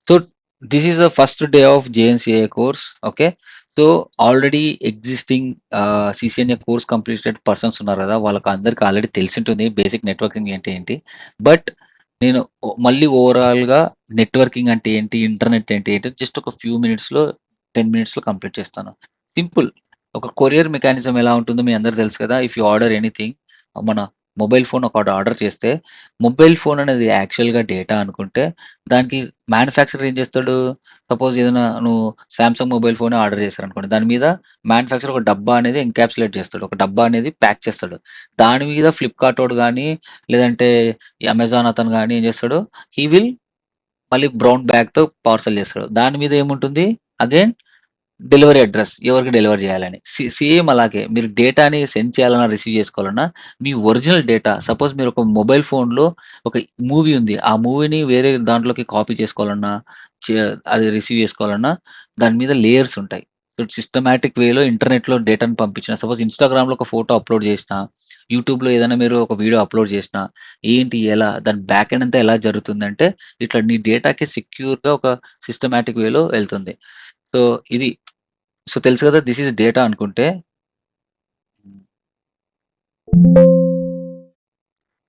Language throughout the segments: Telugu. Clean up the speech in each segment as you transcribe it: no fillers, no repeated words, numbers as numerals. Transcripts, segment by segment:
So this is the first day of JNCA course. Okay. So already existing CCNA course completed persons ఉన్నారు గదా! వాళ్ళకి అందరికి ఆల్రెడీ తెలిసుంటుంది బేసిక్ నెట్వర్కింగ్ అంటే ఏంటి. బట్ నేను మళ్ళీ ఓవరాల్‌గా నెట్వర్కింగ్ అంటే ఏంటి? ఇంటర్నెట్ అంటే ఏంటి? జస్ట్ ఒక ఫ్యూ మినిట్స్‌లో 10 మినిట్స్‌లో కంప్లీట్ చేస్తాను. సింపుల్. ఒక కొరియర్ మెకానిజం ఎలా ఉంటుందో మీ అందరికి తెలుసు కదా! ఇఫ్ యూ ఆర్డర్ ఎనీథింగ్ మన మొబైల్ ఫోన్ ఒకటి ఆర్డర్ చేస్తే, మొబైల్ ఫోన్ అనేది యాక్చువల్‌గా డేటా అనుకుంటే దానికి మ్యానుఫ్యాక్చరర్ ఏం చేస్తాడు? సపోజ్ ఏదైనా నువ్వు సామ్‌సంగ్ మొబైల్ ఫోనే ఆర్డర్ చేశారనుకోండి. దాని మీద మ్యానుఫ్యాక్చరర్ ఒక డబ్బా అనేది ఎన్‌క్యాప్సులేట్ చేస్తాడు. ఒక డబ్బా అనేది ప్యాక్ చేస్తాడు. దాని మీద ఫ్లిప్‌కార్టోడు గాని, లేదంటే ఈ అమెజాన్ అతను గాని ఏం చేస్తాడు? హి విల్ మళ్ళీ బ్రౌన్ బ్యాగ్‌తో పార్సెల్ చేస్తాడు. దాని మీద ఏముంటుంది? అగైన్ డెలివరీ అడ్రెస్ ఎవరికి డెలివర్ చేయాలని. సేమ్ అలాగే మీరు డేటాని సెండ్ చేయాలన్నా, రిసీవ్ చేసుకోవాలన్నా మీ ఒరిజినల్ డేటా సపోజ్ మీరు ఒక మొబైల్ ఫోన్‌లో ఒక మూవీ ఉంది. ఆ మూవీని వేరే దాంట్లోకి కాపీ చేసుకోవాలన్నా, చే అది రిసీవ్ చేసుకోవాలన్నా దాని మీద లేయర్స్ ఉంటాయి. సో, సిస్టమాటిక్ వేలో ఇంటర్నెట్‌లో డేటాను పంపించిన సపోజ్ ఇన్‌స్టాగ్రామ్‌లో ఒక ఫోటో అప్‌లోడ్ చేసినా, యూట్యూబ్‌లో ఏదైనా మీరు ఒక వీడియో అప్‌లోడ్ చేసినా, ఏంటి ఎలా దాని బ్యాక్ ఎండ్ అంతా ఎలా జరుగుతుందంటే, ఇట్లా నీ డేటాకి సెక్యూర్‌గా ఒక సిస్టమాటిక్ వేలో ఎళ్తుంది. సో, ఇది. సో, తెలుసు కదా! దిస్ ఈస్ డేటా అనుకుంటే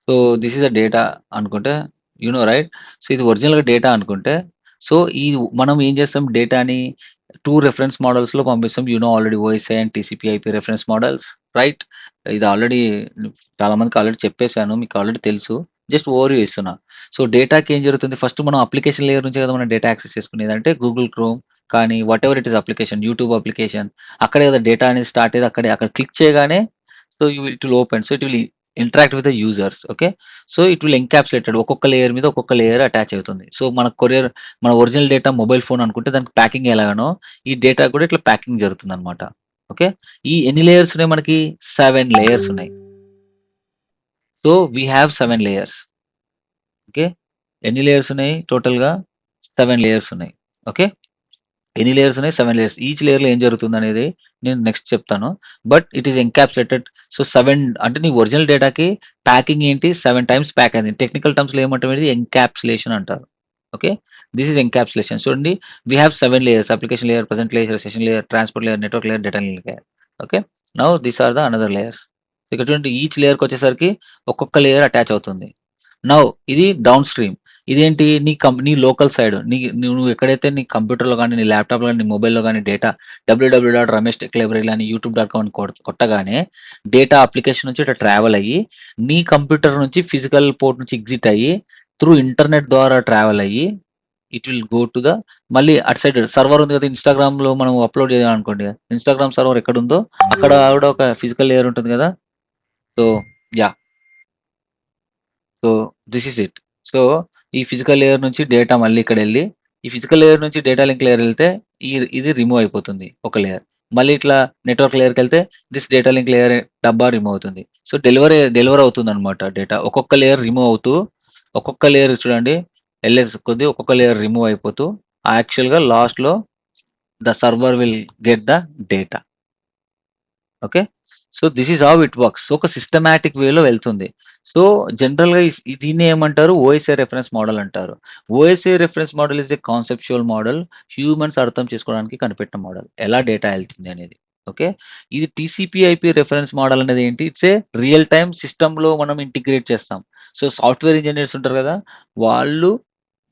so, this is the data అనుకుంటే యూ నో రైట్? సో, ఇది ఒరిజినల్‌గా డేటా అనుకుంటే, సో, ఈ మనం ఏం చేస్తాం డేటాని 2 రిఫరెన్స్ మోడల్స్‌లో పంపిస్తాం. You know already OSI and TCP IP reference models right? ఇది ఆల్రెడీ చాలా మందికి ఆల్రెడీ చెప్పేసాను. మీకు ఆల్రెడీ తెలుసు. జస్ట్ ఓవర్‌వ్యూ ఇస్తున్నా. సో, డేటాకి ఏం జరుగుతుంది ఫస్ట్ మనం అప్లికేషన్ లేయర్ నుంచే కదా మనం డేటా యాక్సెస్ చేసుకునేది. అంటే గూగుల్ క్రోమ్ కానీ whatever it is application, YouTube application అక్కడే కదా డేటా అనేది స్టార్ట్ అయ్యేది అక్కడే. అక్కడ క్లిక్ చేయగానే so, it will open. So, it will interact with the users. Okay. So, it will encapsulated ఒక్కొక్క లేయర్ మీద ఒక్కొక్క లేయర్ అటాచ్ అవుతుంది. సో, మన కొరియర్ మన ఒరిజినల్ డేటా మొబైల్ ఫోన్ అనుకుంటే దానికి ప్యాకింగ్ ఎలాగానో ఈ డేటా కూడా ఇట్లా ప్యాకింగ్ జరుగుతుందనమాట. ఓకే. ఈ ఎన్ని లేయర్స్ ఉన్నాయి మనకి? 7 లేయర్స్ ఉన్నాయి. So, we have 7 layers. Okay. ఎన్ని లేయర్స్ ఉన్నాయి టోటల్‌గా? 7 లేయర్స్ ఉన్నాయి. ఓకే. ఎన్ని లేయర్స్ ఉన్నాయి? 7 లేయర్స్. ఈచ్ లేయర్‌లో ఏం జరుగుతుందనేది నేను నెక్స్ట్ చెప్తాను. But it is encapsulated. So, 7 అంటే నీ ఒరిజినల్ డేటాకి ప్యాకింగ్ ఏంటి? 7 టైమ్స్ ప్యాక్ అయింది. టెక్నికల్ టర్మ్స్‌లో ఏమంటాం ఇది ఎన్‌క్యాప్సులేషన్ అంటారు. ఓకే. This is encapsulation. చూడండి we have 7 layers. Application layer, present layer, session layer, transport layer, network layer, data layer. Okay. Now these are the another layers. ఇక్కడ చూడండి ఈచ్ లేయర్‌కొచ్చేసరికి ఒక్కొక్క లేయర్ అటాచ్ అవుతుంది. నౌ ఇది డౌన్ స్ట్రీమ్. ఇదేంటి నీ లోకల్ సైడ్ నువ్వు ఎక్కడైతే నీ కంప్యూటర్‌లో గాని, నీ ల్యాప్‌టాప్‌లో గాని, నీ మొబైల్‌లో గాని డేటా www.rameshTechLibrary అని యూట్యూబ్.com అని కొట్టగానే డేటా అప్లికేషన్ నుంచి ఇట్లా ట్రావెల్ అయ్యి, నీ కంప్యూటర్ నుంచి ఫిజికల్ పోర్ట్ నుంచి ఎగ్జిట్ అయ్యి, త్రూ ఇంటర్నెట్ ద్వారా ట్రావెల్ అయ్యి, it will go to the మళ్ళీ అటు సైడ్ సర్వర్ ఉంది కదా! ఇన్‌స్టాగ్రామ్‌లో మనం అప్‌లోడ్ చేయాలనుకోండి. ఇన్‌స్టాగ్రామ్ సర్వర్ ఎక్కడుందో అక్కడ కూడా ఒక ఫిజికల్ లేయర్ ఉంటుంది కదా! So, yeah! So, this is it. So, ఈ ఫిజికల్ లేయర్ నుంచి డేటా మళ్ళీ ఇక్కడెళ్ళి, ఈ ఫిజికల్ లేయర్ నుంచి డేటా లింక్ లేయర్ ఎళ్తే ఇది రిమూవ్ అయిపోతుంది ఒక లేయర్. మళ్ళీ ఇట్లా నెట్వర్క్ లేయర్‌కెళ్తే దిస్ డేటా లింక్ లేయర్ డబ్బా రిమూవ్ అవుతుంది. సో, డెలివర్ అవుతుందనమాట డేటా. ఒక్కొక్క లేయర్ రిమూవ్ అవుతూ, ఒక్కొక్క లేయర్ చూడండి ఎళ్ళేసి కొద్దీ ఒక్కొక్క లేయర్ రిమూవ్ అయిపోతూ, యాక్చువల్‌గా లాస్ట్‌లో the server will get the data. Okay. So, this is how it works. So, ఒక సిస్టమాటిక్ వేలో వెళ్తుంది. సో, జనరల్‌గా దీన్ని ఏమంటారు? ఓఎస్ఐ రిఫరెన్స్ మోడల్ అంటారు. OSI reference model is a conceptual model. Humans అర్థం చేసుకోవడానికి కనిపెట్టిన మోడల్. ఎలా డేటా ఎళ్తుంది అనేది. ఓకే. ఇది టీసీపీ ఐపీ రిఫరెన్స్ మోడల్ అనేది ఏంటి? ఇట్స్ ఏ రియల్ టైమ్ సిస్టమ్‌లో మనం ఇంటిగ్రేట్ చేస్తాం. సో, సాఫ్ట్‌వేర్ ఇంజినీర్స్ ఉంటారు కదా! వాళ్ళు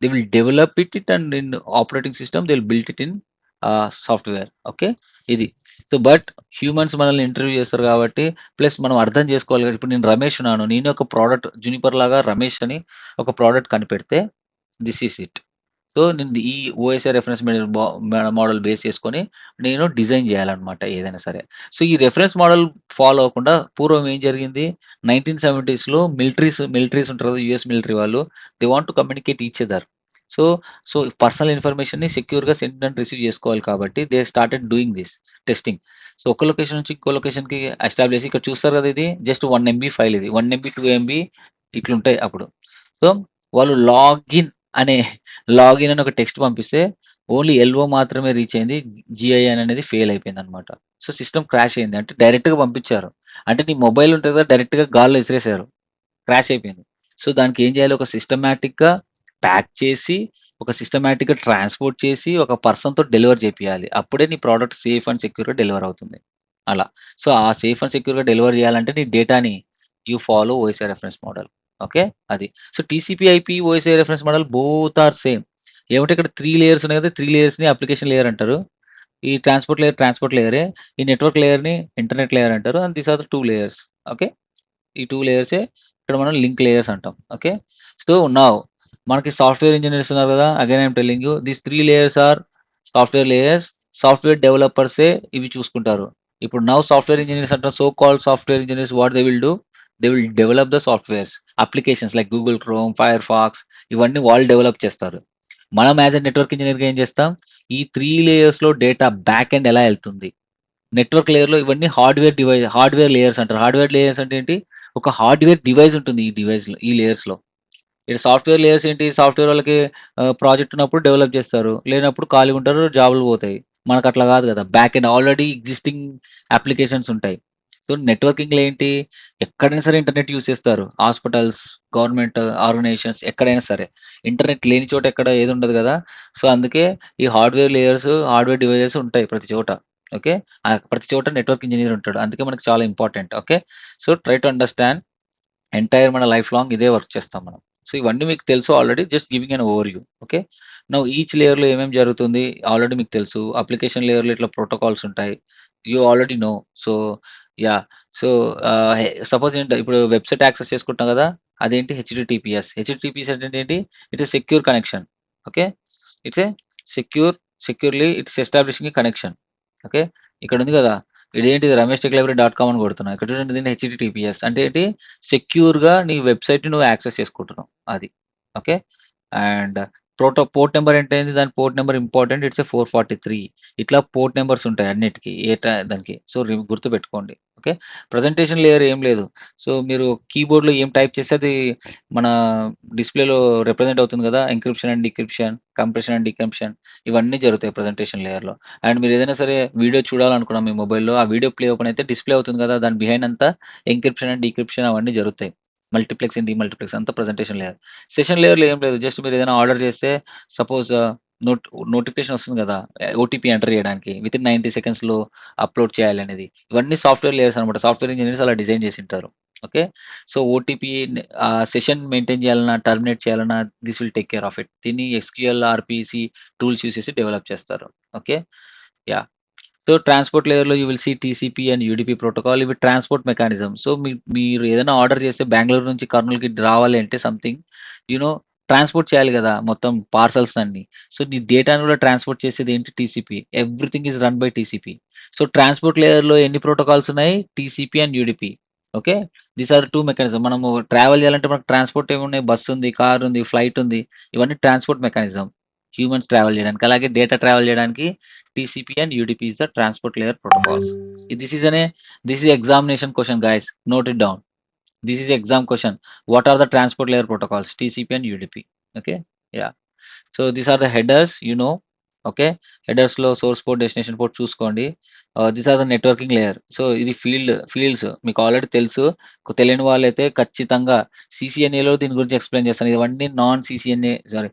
they will develop and in operating system they will built it in software. Okay. ఇది. సో, బట్ హ్యూమన్స్ మనల్ని ఇంటర్వ్యూ చేస్తారు కాబట్టి, ప్లస్ మనం అర్థం చేసుకోవాలి కదా! ఇప్పుడు నేను రమేష్ ఉన్నాను. నేను ఒక ప్రొడక్ట్ జునిపర్ లాగా రమేష్ అని ఒక ప్రొడక్ట్ కనిపెడితే దిస్ ఈస్ ఇట్. సో, నేను ఈ ఓఎస్ఐ రిఫరెన్స్ మోడల్ బేస్ చేసుకొని నేను డిజైన్ చేయాలన్నమాట ఏదైనా సరే. సో, ఈ రిఫరెన్స్ మోడల్ ఫాలో అవ్వకుండా పూర్వం ఏం జరిగింది 1970స్‌లో మిలిటరీస్ ఉంటారు కదా! యూఎస్ మిలిటరీ వాళ్ళు they want to communicate each other. So, so personal ఇన్ఫర్మేషన్‌ని సెక్యూర్‌గా సెండ్ అండ్ రిసీవ్ చేసుకోవాలి కాబట్టి they started doing this testing. So, ఒక లొకేషన్ నుంచి ఇంకో లొకేషన్‌కి ఎస్టాబ్లిష్ ఇక్కడ చూస్తారు కదా! ఇది జస్ట్ 1 ఎంబీ ఫైల్ ఇది. 1 ఎంబీ, 2 ఎంబీ ఇట్లుంటాయి అప్పుడు. సో, వాళ్ళు అనే లాగిన్ అని ఒక టెక్స్ట్ పంపిస్తే ఓన్లీ ఎల్ఓ మాత్రమే రీచ్ అయింది. జీఐఎన్ అనేది ఫెయిల్ అయిపోయిందన్నమాట. సో, సిస్టమ్ క్రాష్ అయింది. అంటే డైరెక్ట్‌గా పంపించారు. అంటే నీ మొబైల్ ఉంటది కదా! డైరెక్ట్‌గా గాల్లో ఇసిరేసారు. క్రాష్ అయిపోయింది. సో, దానికి ఏం చేయాలి ఒక సిస్టమాటిక్‌గా ప్యాక్ చేసి ఒక సిస్టమాటిక్‌గా ట్రాన్స్‌పోర్ట్ చేసి ఒక పర్సన్‌తో డెలివర్ చేపియాలి. అప్పుడే నీ ప్రొడక్ట్ సేఫ్ అండ్ సెక్యూర్‌గా డెలివర్ అవుతుంది. అలా. సో, ఆ సేఫ్ అండ్ సెక్యూర్‌గా డెలివర్ చేయాలంటే నీ డేటాని you follow OSI reference model. Okay. అది. So, TCP IP OSI reference model both are same. ఏమంటే ఇక్కడ 3 లేయర్స్ ఉన్నాయి కదా! 3 లేయర్స్‌ని అప్లికేషన్ లేయర్ అంటారు. ఈ ట్రాన్స్‌పోర్ట్ లేయరే. ఈ నెట్వర్క్ లేయర్‌ని ఇంటర్నెట్ లేయర్ అంటారు. And these are the 2 layers. Okay. ఈ 2 లేయర్సే ఇక్కడ మనం లింక్ లేయర్స్ అంటాం. ఓకే. సో, నౌ మనకి సాఫ్ట్‌వేర్ ఇంజినీర్స్ ఉన్నారు కదా! Again I am telling you these 3 layers are software layers. Software డెవలపర్సే ఇవి చూసుకుంటారు. ఇప్పుడు నౌ సాఫ్ట్‌వేర్ ఇంజినీర్స్ అంటారు. So called software engineers what they will do? They will develop the softwares. Applications like Google Chrome, Firefox ఇవన్నీ వాళ్ళు డెవలప్ చేస్తారు. మనం యాస్ ఎ నెట్వర్క్ ఇంజినీర్‌గా ఏం చేస్తాం? ఈ 3 లేయర్స్‌లో డేటా బ్యాక్ ఎండ్ ఎలా ఎళ్తుంది? నెట్వర్క్ లేయర్‌లో ఇవన్నీ హార్డ్‌వేర్ లేయర్స్ అంటారు. హార్డ్‌వేర్ లేయర్స్ అంటే ఏంటి? ఒక హార్డ్‌వేర్ డివైస్ ఉంటుంది ఈ లేయర్స్‌లో. ఇక్కడ సాఫ్ట్‌వేర్ లేయర్స్ ఏంటి? సాఫ్ట్‌వేర్ వాళ్ళకి ప్రాజెక్ట్ ఉన్నప్పుడు డెవలప్ చేస్తారు. లేనప్పుడు ఖాళీగా ఉంటారు. జాబ్‌లు పోతాయి. మనకట్లా కాదు కదా! Back end already existing applications ఉంటాయి. సో, నెట్వర్కింగ్‌లో ఏంటి? ఎక్కడైనా సరే ఇంటర్నెట్ యూజ్ చేస్తారు. హాస్పిటల్స్, గవర్నమెంట్ ఆర్గనైజేషన్స్ ఎక్కడైనా సరే. ఇంటర్నెట్ లేని చోట ఎక్కడ ఏది ఉండదు కదా! సో, అందుకే ఈ హార్డ్‌వేర్ లేయర్స్, హార్డ్‌వేర్ డివైసెస్ ఉంటాయి ప్రతి చోట. ఓకే. ప్రతి చోట నెట్వర్క్ ఇంజినీర్ ఉంటాడు. అందుకే మనకు చాలా important. Okay. So, try to understand entire మన లైఫ్ లాంగ్ ఇదే వర్క్ చేస్తాం మనం. సో, ఇవన్నీ మీకు తెలుసు ఆల్రెడీ. జస్ట్ గివింగ్ ఎన్ ఓవర్‌వ్యూ. ఓకే. నౌ ఈచ్ లేయర్‌లో ఏమేమి జరుగుతుంది ఆల్రెడీ మీకు తెలుసు. అప్లికేషన్ లేయర్‌లో ఇట్లా ప్రోటోకాల్స్ ఉంటాయి. You already know. So, yeah! So, suppose ఏంటి ఇప్పుడు వెబ్‌సైట్ యాక్సెస్ చేసుకుంటున్నాం కదా! అదేంటి హెచ్‌టిటిపిఎస్. హెచ్‌టిటిపిఎస్ అంటే ఏంటి? It is secure connection. Okay. It's a secure securely it's establishing a connection. Okay. ఇక్కడ ఉంది కదా! ఇదేంటిది Ramesh tech library dot com అని కొడుతున్నా. ఇక్కడ చూడండి దీన్ని హెచ్‌టిటిపిఎస్ అంటే ఏంటి? సెక్యూర్‌గా నీ వెబ్‌సైట్‌ని నువ్వు యాక్సెస్ చేసుకుంటున్నావు. అది. ఓకే. అండ్ పోర్ట్ నంబర్ అంటే ఏంది? దాని port number important. It's a 443 ఇట్లా పోర్ట్ నంబర్స్ ఉంటాయి అన్నిటికి. దానికి. సో, గుర్తుపెట్టుకోండి. ఓకే. ప్రెజెంటేషన్ లేయర్ ఏం లేదు. సో, మీరు కీబోర్డ్‌లో ఏం టైప్ చేస్తే అది మన డిస్‌ప్లేలో రిప్రజెంట్ అవుతుంది కదా! Encryption and decryption, compression and decompression ఇవన్నీ జరుగుతాయి ప్రెజెంటేషన్ లేయర్‌లో. అండ్ మీరు ఏదైనా సరే వీడియో చూడాలనుకున్నాం మీ మొబైల్‌లో. ఆ వీడియో ప్లే ఓపెన్ అయితే డిస్‌ప్లే అవుతుంది కదా! దాని బిహైండ్ అంతా ఎంక్రిప్షన్ అండ్ డిక్రిప్షన్ అవన్నీ జరుగుతాయి. మల్టీప్లెక్సింగ్, డీమల్టీప్లెక్స్ అంతా ప్రెజెంటేషన్ లేయర్. సెషన్ లేయర్‌లో ఏం లేదు. జస్ట్ మీరు ఏదైనా ఆర్డర్ చేస్తే సపోజ్ నోట్ నోటిఫికేషన్ వస్తుంది కదా! ఓటీపీ ఎంటర్ చేయడానికి. వితిన్ 90 సెకండ్స్‌లో అప్‌లోడ్ చేయాలనేది. ఇవన్నీ సాఫ్ట్‌వేర్ లేయర్స్ అనమాట. సాఫ్ట్‌వేర్ ఇంజినీర్స్ అలా డిజైన్ చేసుంటారు. Okay. So, OTP session maintain చేయాలన్నా, టర్మినేట్ చేయాలన్నా this will take care of it. దీన్ని ఎస్‌క్యూఎల్, ఆర్‌పీసీ టూల్స్ యూజ్ చేసి డెవలప్ చేస్తారు. ఓకే. యాహ్! సో, ట్రాన్స్‌పోర్ట్ లేయర్‌లో you will see TCP and UDP protocol. ఇవి ట్రాన్స్‌పోర్ట్ మెకానిజం. సో, మీరు ఏదైనా ఆర్డర్ చేస్తే బెంగుళూరు నుంచి కర్నూల్‌కి రావాలి అంటే సంథింగ్ యూ నో ట్రాన్స్‌పోర్ట్ చేయాలి గదా! మొత్తం పార్సెల్స్ అన్నీ. సో, నీ డేటాను గూడా ట్రాన్స్‌పోర్ట్ చేసేది ఏంటి? TCP. Everything is run by TCP. So, transport లేయర్‌లో ఎన్ని ప్రోటోకాల్స్ ఉన్నాయి? TCP and UDP. Okay. These are 2 mechanism. మనము ట్రావెల్ చేయాలంటే మనకు ట్రాన్స్‌పోర్ట్ ఏమున్నాయి? బస్ ఉంది, కార్ ఉంది, ఫ్లైట్ ఉంది. ఇవన్నీ ట్రాన్స్‌పోర్ట్ మెకానిజం. హ్యూమన్స్ ట్రావెల్ చేయడానికి. అలాగే డేటా ట్రావెల్ చేయడానికి TCP and UDP is the transport layer protocols. This is this is examination question, guys. Note it down. This is exam question. What are the transport layer protocols? TCP and UDP. Okay. Yeah. So, these are the headers okay. హెడర్స్‌లో సోర్స్ పోర్ట్, డెస్టినేషన్ పోర్ట్ చూసుకోండి. These are the networking layer. So, ఇది ఫీల్డ్స్ మీకు ఆల్రెడీ తెలుసు. తెలియని వాళ్ళైతే ఖచ్చితంగా సీసీఎన్ఏలో దీని గురించి ఎక్స్‌ప్లెయిన్ చేస్తాను. ఇవన్నీ non CCNA sorry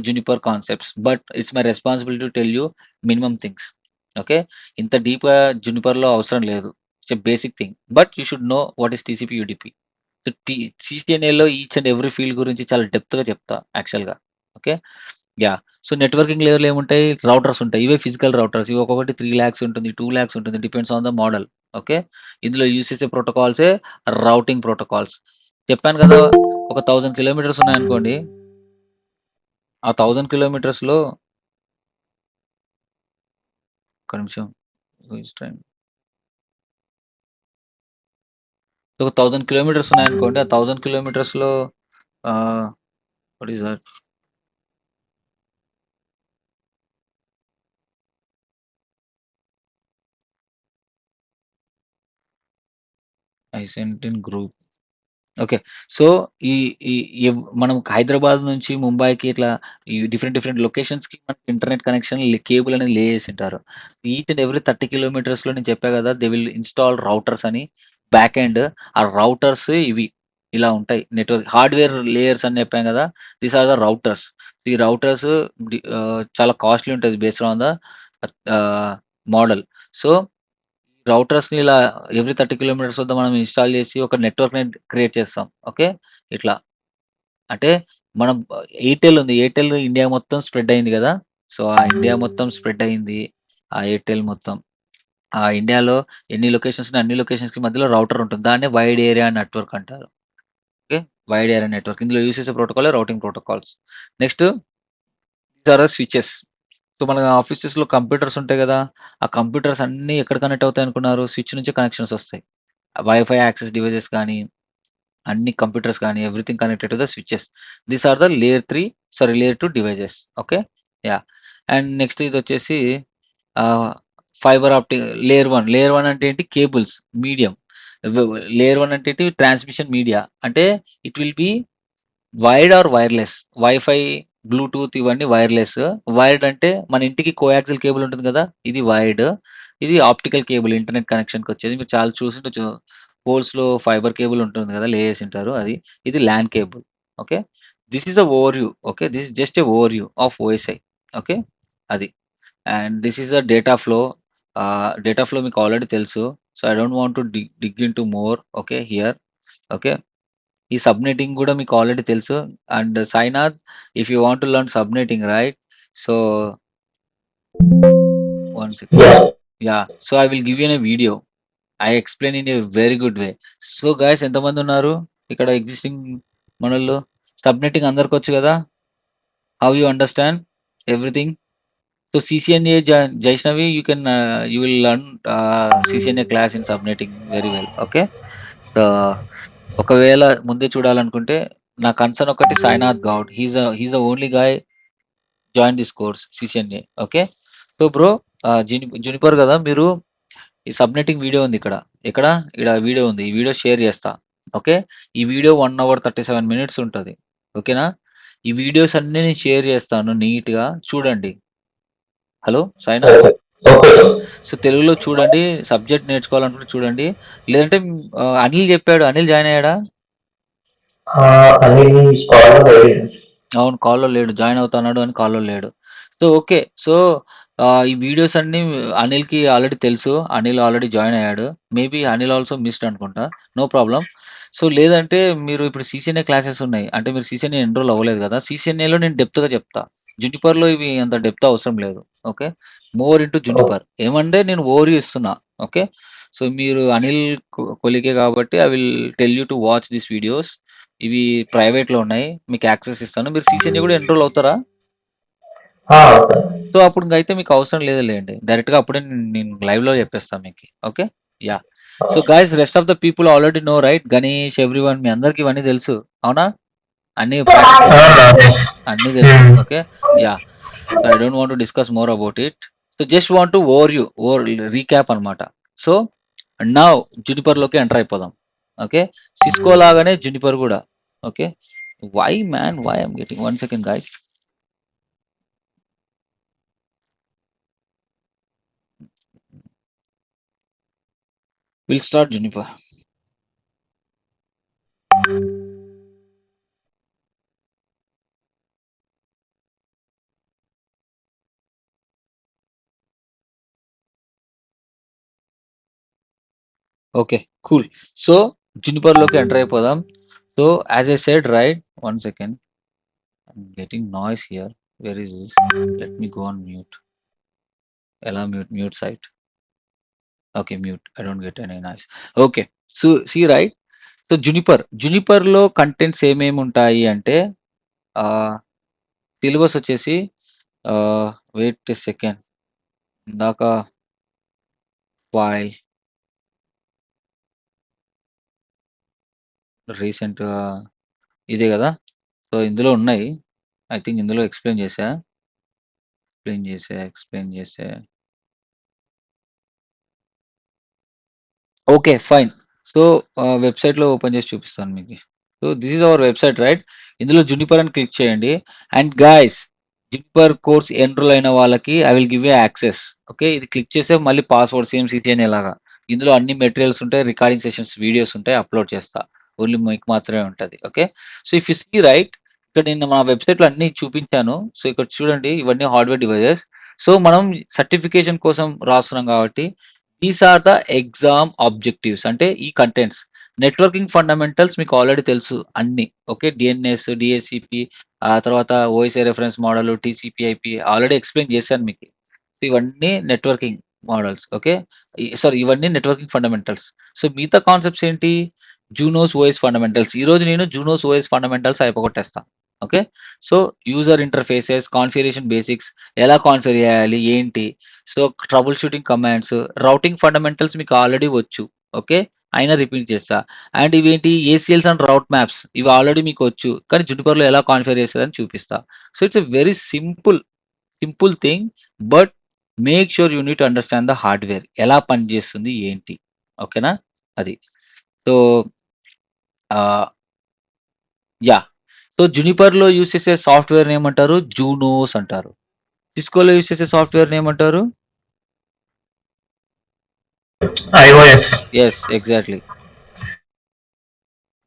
Juniper concepts. But it's my responsibility to tell you minimum things. Okay. ఇంత డీప్‌గా జునిపర్‌లో అవసరం లేదు. It's a basic thing. But you should know what is TCP, UDP. So, సీసీఎన్ఏలో ఈచ్ అండ్ ఎవ్రీ ఫీల్డ్ గురించి చాలా డెప్త్‌గా చెప్తా యాక్చువల్‌గా. ఓకే. యాహ్! సో, నెట్వర్కింగ్ లేయర్‌లో ఏముంటాయి? రౌటర్స్ ఉంటాయి. ఇవే ఫిజికల్ రౌటర్స్. ఇవి ఒక్కొక్కటి 3,00,000 ఉంటుంది, 2,00,000 ఉంటుంది. Depends on the model. Okay. ఇందులో యూజ్ చేసే ప్రోటోకాల్సే రౌటింగ్ ప్రోటోకాల్స్. చెప్పాను కదా! ఒక 1000 కిలోమీటర్స్ ఉన్నాయనుకోండి. ఆ 1000 కిలోమీటర్స్‌లో ఒక్క నిమిషం. ఈచ్ టైమ్ ఒక 1000 కిలోమీటర్స్ ఉన్నాయనుకోండి. ఆ 1000 కిలోమీటర్స్‌లో ఆహ్, what is that? I sent in group. Okay. So, ఈ ఈ మనం హైదరాబాద్ నుంచి ముంబైకి ఇట్లా ఈ డిఫరెంట్ లొకేషన్స్‌కి మనకి ఇంటర్నెట్ కనెక్షన్ కేబుల్ అనేది లే చేసుంటారు. ఈచ్ అండ్ ఎవ్రీ 30 కిలోమీటర్స్‌లో నేను చెప్పా గదా! దే విల్ ఇన్‌స్టాల్ రౌటర్స్ అని బ్యాక్ ఎండ్. ఆ రౌటర్స్ ఇవి. ఇలా ఉంటాయి. నెట్వర్క్ హార్డ్‌వేర్ లేయర్స్ అని చెప్పాం కదా! These are the routers. ఈ రౌటర్స్ చాలా కాస్ట్‌లీ ఉంటది based on the ah, model. So, రౌటర్స్‌ని ఇలా ఎవ్రీ 30 కిలోమీటర్స్ వద్ద మనం ఇన్‌స్టాల్ చేసి ఒక నెట్వర్క్‌ని క్రియేట్ చేస్తాం. ఓకే. ఇట్లా. అంటే మనం ఎయిర్‌టెల్ ఉంది. ఎయిర్‌టెల్ ఇండియా మొత్తం స్ప్రెడ్ అయింది గదా! సో, ఆ ఇండియా మొత్తం స్ప్రెడ్ అయింది. ఆ ఎయిర్‌టెల్ మొత్తం. ఆ ఇండియాలో ఎన్ని లొకేషన్స్ ఉన్నాయి, అన్ని లొకేషన్స్‌కి మధ్యలో రౌటర్ ఉంటుంది. దాన్నే వైడ్ ఏరియా నెట్వర్క్ అంటారు. ఓకే. Wide area network. ఇందులో యూజ్ చేసే ప్రోటోకాలే routing protocols. Next these are switches. So, మన ఆఫీసెస్‌లో కంప్యూటర్స్ ఉంటాయి గదా! ఆ కంప్యూటర్స్ అన్నీ ఎక్కడ కనెక్ట్ అవుతాయి అనుకున్నారు? స్విచ్ నుంచి కనెక్షన్స్ వస్తాయి. వైఫై యాక్సెస్ డివైసెస్ కానీ, అన్ని కంప్యూటర్స్ కానీ everything connected to the switches. These are the layer 2 devices. Okay. Yeah! And next ఇదొచ్చేసి ఆహ్, ఫైబర్ ఆప్టిక్ లేయర్ 1 అంటే ఏంటి? Cables, medium. లేయర్ 1 అంటే ఏంటి? Transmission media. అంటే it will be wired or wireless. Wifi, bluetooth ఇవన్నీ వైర్‌లెస్. వైర్డ్ అంటే మన ఇంటికి కోయాక్సిల్ కేబుల్ ఉంటుంది కదా! ఇది వైర్డ్. ఇది ఆప్టికల్ కేబుల్ ఇంటర్నెట్ కనెక్షన్‌కొచ్చేది. మీరు చాలా చూసుండొచ్చు. పోల్స్‌లో ఫైబర్ కేబుల్ ఉంటుంది కదా! లేయేసుంటారు అది. ఇది LAN cable. Okay. This is the overview. Okay. This is just a overview of OSI. Okay. అది. And this is the data flow. Data flow మీకు ఆల్రెడీ తెలుసు. So, I don't want to dig into more okay here. Okay. ఈ సబ్‌నెటింగ్ గూడా మీకు ఆల్రెడీ తెలుసు. And Sainath, if you want to learn subnetting right? So, one second. Yeah. Yeah! So, I will give you a video. I explain in a very good way. So, guys ఎంతమందున్నారు? ఇక్కడ ఎగ్జిస్టింగ్ మనోళ్ళు. సబ్‌నెటింగ్ అందరికొచ్చు గదా! How you understand everything? So, CCNA Jaishnavi, you will learn CCNA class in subnetting very well. Okay. So, ఒకవేళ ముందే చూడాలనుకుంటే నా కన్సర్న్ ఒకటి Sainath Goud. He's the only guy join this course CCNA. Okay. So, bro Juniper గదా! మీరు ఈ సబ్నెటింగ్ వీడియో ఉంది ఇక్కడ. ఎక్కడ? ఈడ వీడియో ఉంది. ఈ వీడియో షేర్ చేస్తా. ఓకే. ఈ వీడియో 1 అవర్ 37 మినిట్స్ ఉంటది. ఓకేనా? ఈ వీడియోస్ అన్నీ నేను షేర్ చేస్తాను నీట్‌గా చూడండి. Hello! Sainath. Okay. Okay. So, తెలుగులో చూడండి. సబ్జెక్ట్ నేర్చుకోవాలనుకుంటే చూడండి. లేదంటే అనిల్ చెప్పాడు. అనిల్ జాయిన్ అయ్యాడా? Anil is called very. అవును. కాల్‌లో లేడు. జాయిన్ అవుతన్నాడు అని కాల్‌లో లేడు. So, okay. సో, ఈ వీడియోస్ అన్నీ అనిల్‌కి ఆల్రెడీ తెలుసు. అనిల్ ఆల్రెడీ జాయిన్ అయ్యాడు. మేబీ అనిల్ ఆల్సో మిస్డ్ అనుకుంటా. No problem. సో, లేదంటే మీరు ఇప్పుడు సీసీఎన్ఏ క్లాసెస్ ఉన్నాయి. అంటే మీరు సీసీఎన్ఏ ఎన్రోల్ అవ్వలేదు కదా! సీసీఎన్ఏలో నేను డెప్త్‌గా చెప్తా. జునిపర్‌లో ఇవి అంత డెప్త్ అవసరం లేదు. Okay. More into Okay. Juniper. ఏమంటే నేను ఓవర్‌వ్యూ ఇస్తున్నా. ఓకే. సో, మీరు అనిల్ కొలీగే కాబట్టి I will tell you to watch these videos. ఇవి ప్రైవేట్‌లో ఉన్నాయి. మీకు యాక్సెస్ ఇస్తాను. మీరు సీసీఎన్ఏ కూడా ఎన్రోల్ అవుతారా? Okay. సో, అప్పుడు ఇంకైతే మీకు అవసరం లేదులేండి. డైరెక్ట్‌గా అప్పుడే నేను లైవ్‌లో చెప్పేస్తా మీకి. Okay. Yeah! So, guys rest of the people already know right? Ganesh everyone మీ అందరికి ఇవన్నీ తెలుసు. అవునా? అన్నీ ప్రాక్టీస్ చేశారు. Yes. అన్నీ తెలుసు. Okay. Yeah! So, I don't want to discuss more about it. So, just want to recap అన్నమాట. సో, నౌ జునిపర్‌లోకి ఎంటర్ అయిపోదాం. ఓకే. సిస్కో లాగానే జునిపర్ గూడా. Okay. Why man? Why I am getting one second guys. Will start Juniper. Okay. Cool. So, జునిపర్‌లోకి ఎంటర్ అయిపోదాం. So, as I said right one second. I'm getting noise here. Where is this? Let me go on mute. ఎలా mute site? Okay. Mute. I don't get any noise. Okay. So, right. So, జునిపర్‌లో కంటెంట్స్ ఏమేమి ఉంటాయి అంటే ఆహ్, సిలబస్ వచ్చేసి ఆహ్, వెయిట్ ఎ సెకండ్. ఇందాక ఫైల్ రీసెంట్‌గా ఇదే గదా! సో, ఇందులో ఉన్నాయి. ఐ థింక్ ఇందులో ఎక్స్‌ప్లెయిన్ చేశా. ఓకే. ఫైన్. సో, వెబ్‌సైట్‌లో ఓపెన్ చేసి చూపిస్తాను మీకి. So, this is our website right? ఇందులో జునిపర్ అని క్లిక్ చేయండి. And guys Juniper course enrol అయిన వాళ్ళకి I will give you access. Okay. ఇది క్లిక్ చేస్తే మళ్ళీ పాస్వర్డ్ సేమ్ సీసీఎన్ఏ లాగా. ఇందులో అన్ని మెటీరియల్స్ ఉంటాయి. రికార్డింగ్ సెషన్స్ వీడియోస్ ఉంటాయి. అప్‌లోడ్ చేస్తా. ఓన్లీ మీకు మాత్రమే ఉంటది. Okay. So, if you see right, ఇక్కడ నేను మా వెబ్‌సైట్‌లో అన్నీ చూపించాను. సో, ఇక్కడ చూడండి ఇవన్నీ హార్డ్‌వేర్ డివైసెస్. సో, మనం సర్టిఫికేషన్ కోసం రాస్తున్నాం కాబట్టి these are the exam objectives అంటే ఈ కంటెంట్స్. నెట్వర్కింగ్ ఫండమెంటల్స్ మీకు ఆల్రెడీ తెలుసు అన్నీ. ఓకే. డీఎన్ఎస్, డీహెచ్‌సిపి తర్వాత OSI reference model, TCP IP already explain చేశాను మీకు. ఇవన్నీ నెట్వర్కింగ్ మోడల్స్. ఓకే. సారీ, ఇవన్నీ నెట్వర్కింగ్ ఫండమెంటల్స్. సో, మిగతా కాన్సెప్ట్స్ ఏంటి? Junos OS fundamentals. ఈరోజు నేను జూనోస్ ఓఎస్ ఫండమెంటల్స్ అయిపోగొట్టేస్తా. Okay. So, user interfaces, configuration basics ఎలా కాన్ఫిగర్ చేయాలి? ఏంటి? So, trouble shooting commands, routing fundamentals మీకు ఆల్రెడీ వచ్చు. ఓకే. అయినా రిపీట్ చేస్తా. అండ్ ఇవేంటి ఏసీఎల్స్ అండ్ రౌట్ మ్యాప్స్ ఇవి ఆల్రెడీ మీకొచ్చు. కానీ జునిపర్‌లో ఎలా కాన్ఫిగర్ చేసేదని చూపిస్తా. So, it's a very simple thing. But make sure you need to understand the hardware. ఎలా పనిచేస్తుంది? ఏంటి? ఓకేనా? అది. సో, ఆహ్, యాహ్! సో, జునిపర్‌లో యూజ్ చేసే సాఫ్ట్‌వేర్‌ని ఏమంటారు? జూనోస్ అంటారు. సిస్కోలో యూజ్ చేసే సాఫ్ట్‌వేర్‌ని ఏమంటారు? iOS. Yes. Exactly.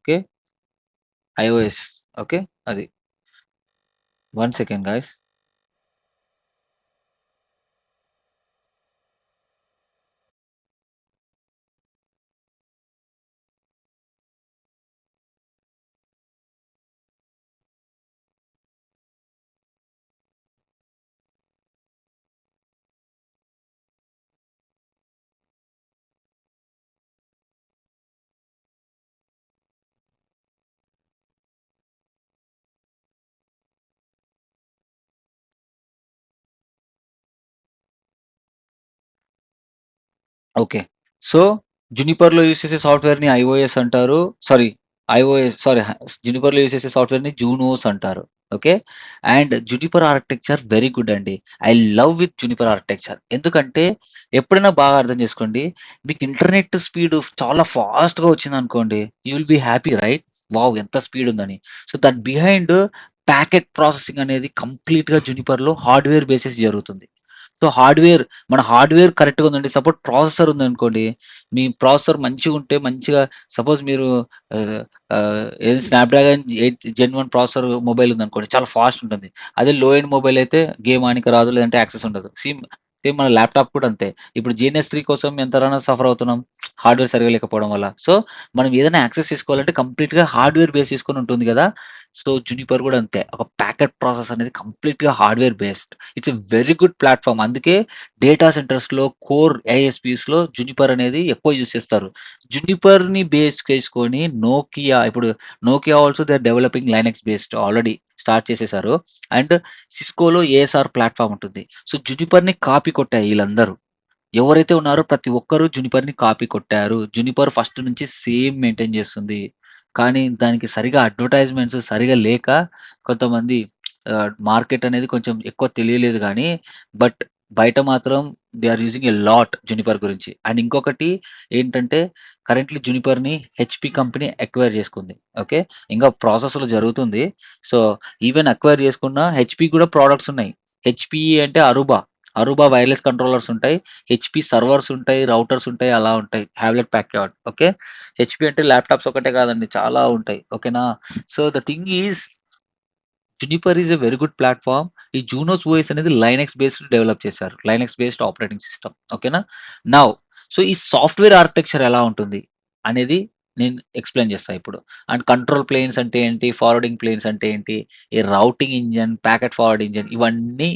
Okay. IOS. Okay. అది. 1 సెకండ్ గైస్. ఓకే. సో, జునిపర్‌లో యూజ్ చేసే సాఫ్ట్‌వేర్‌ని ఐఓఎస్ అంటారు. సారీ, జునిపర్‌లో యూజ్ చేసే సాఫ్ట్‌వేర్‌ని జూనోస్ అంటారు. Okay. And Juniper architecture very good అండి. I love with Juniper architecture. ఎందుకంటే ఎప్పుడైనా బాగా అర్థం చేసుకోండి. మీకు ఇంటర్నెట్ స్పీడ్ చాలా ఫాస్ట్‌గా వచ్చిందనుకోండి. You will be happy right? Wow! ఎంత స్పీడ్ ఉందని. సో, దాని బిహైండ్ ప్యాకెట్ ప్రాసెసింగ్ అనేది కంప్లీట్‌గా జునిపర్‌లో హార్డ్‌వేర్ బేసిస్ జరుగుతుంది. సో, మన హార్డ్‌వేర్ కరెక్ట్‌గా ఉందండి. సపోజ్ ప్రాసెసర్ ఉందనుకోండి. మీ ప్రాసెసర్ మంచిగుంటే మంచిగా సపోజ్ మీరు ఆహ్, ఏది స్నాప్‌డ్రాగన్ 8 జెన్ 1 ప్రాసెసర్ మొబైల్ ఉందనుకోండి. చాలా ఫాస్ట్ ఉంటుంది. అదే లో ఎండ్ మొబైల్ అయితే గేమ్ ఆడనీకి రాదు. లేదంటే యాక్సెస్ ఉండదు. సేమ్ మన ల్యాప్‌టాప్ కూడా అంతే. ఇప్పుడు జీఎన్ఎస్ 3 కోసం ఎంతగానో సఫర్ అవుతున్నాం. హార్డ్‌వేర్ సరిగ్గా లేకపోవడం వల్ల. సో, మనం ఏదైనా యాక్సెస్ తీసుకోవాలంటే కంప్లీట్‌గా హార్డ్‌వేర్ బేస్ చేసుకొని ఉంటుంది గదా! సో, జునిపర్ గూడా అంతే. ఒక ప్యాకెట్ ప్రాసెస్ అనేది కంప్లీట్‌గా hardware based. It's a very good platform. అందుకే డేటా సెంటర్స్‌లో కోర్ ఐఎస్‌పీస్‌లో జునిపర్ అనేది ఎక్కువ యూజ్ చేస్తారు. జునిపర్‌ని బేస్ చేసుకొని Nokia also they are developing Linux based already start చేసేసారు. అండ్ సిస్కోలో ఏఎస్ఆర్ ప్లాట్‌ఫార్మ్ ఉంటుంది. సో, జునిపర్‌ని కాపీ కొట్టాయి ఈళ్ళందరూ. ఎవరైతే ఉన్నారో ప్రతి ఒక్కరు జునిపర్‌ని కాపీ కొట్టారు. జునిపర్ ఫస్ట్ నుంచి సేమ్ మెయింటైన్ చేస్తుంది. కానీ దానికి సరిగ్గా అడ్వర్‌టైజ్‌మెంట్స్ సరిగ్గా లేక కొంతమంది మార్కెట్ అనేది కొంచెం ఎక్కువ తెలియలేదు గానీ, బట్ బయట మాత్రం they are using a lot Juniper గురించి. అండ్ ఇంకొకటి ఏంటంటే కరెంట్‌లీ జునిపర్‌ని హెచ్‌పీ కంపెనీ అక్వైర్ చేసుకుంది. ఓకే. ఇంకా ప్రాసెస్‌లో జరుగుతుంది. సో, ఈవెన్ అక్వైర్ చేసుకున్న హెచ్‌పీ కూడా ప్రొడక్ట్స్ ఉన్నాయి. హెచ్‌పీఈ అంటే అరుబా వైర్‌లెస్ కంట్రోలర్స్ ఉంటాయి. హెచ్‌పీ సర్వర్స్ ఉంటాయి, రౌటర్స్ ఉంటాయి, అలా ఉంటాయి. Hewlett Packard. ఓకే. హెచ్‌పీ అంటే ల్యాప్‌టాప్స్ ఒకటే కాదండి. చాలా ఉంటాయి. ఓకేనా. So, the thing is Juniper is a very good platform. ఈ జూనోస్ ఓఎస్ అనేది లైనక్స్ బేస్డ్ డెవలప్ చేశారు. Linux based operating system. ఓకేనా. నౌ సో, ఈ సాఫ్ట్‌వేర్ ఆర్కిటెక్చర్ ఎలా ఉంటుంది అనేది నేను ఎక్స్‌ప్లెయిన్ చేస్తా ఇప్పుడు. అండ్ కంట్రోల్ ప్లేన్స్ అంటే ఏంటి? ఫార్వర్డింగ్ ప్లేన్స్ అంటే ఏంటి? ఈ routing engine, packet forward engine ఇవన్నీ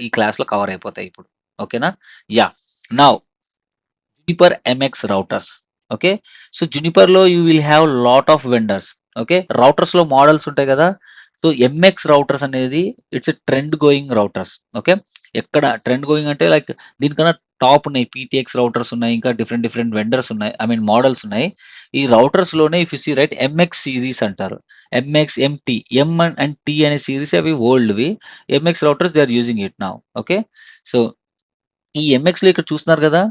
ఈ క్లాస్‌లో కవర్ అయిపోతాయి ఇప్పుడు. ఓకేనా. Yeah! Now Juniper MX routers. Okay. So, జునిపర్‌లో you will have lot of vendors. Okay. రౌటర్స్‌లో మోడల్స్ ఉంటాయి గదా! సో, ఎంఎక్స్ రౌటర్స్ అనేది it's a trend going routers. Okay. ఎక్కడ ట్రెండ్ గోయింగ్ అంటే లైక్ దీనికన్నా టాప్ ఉన్నాయి. పీటీఎక్స్ రౌటర్స్ ఉన్నాయి. ఇంకా డిఫరెంట్ వెండర్స్ ఉన్నాయి. ఐ మీన్ మోడల్స్ ఉన్నాయి. ఈ రౌటర్స్‌లోనే if you see right MX series అంటారు. MX, MT, M and T అనే సీరీస్ అవి ఓల్డ్‌వి. MX routers they are using it now. Okay. So, ఈ ఎంఎక్స్‌లో ఇక్కడ చూస్తున్నారు గదా!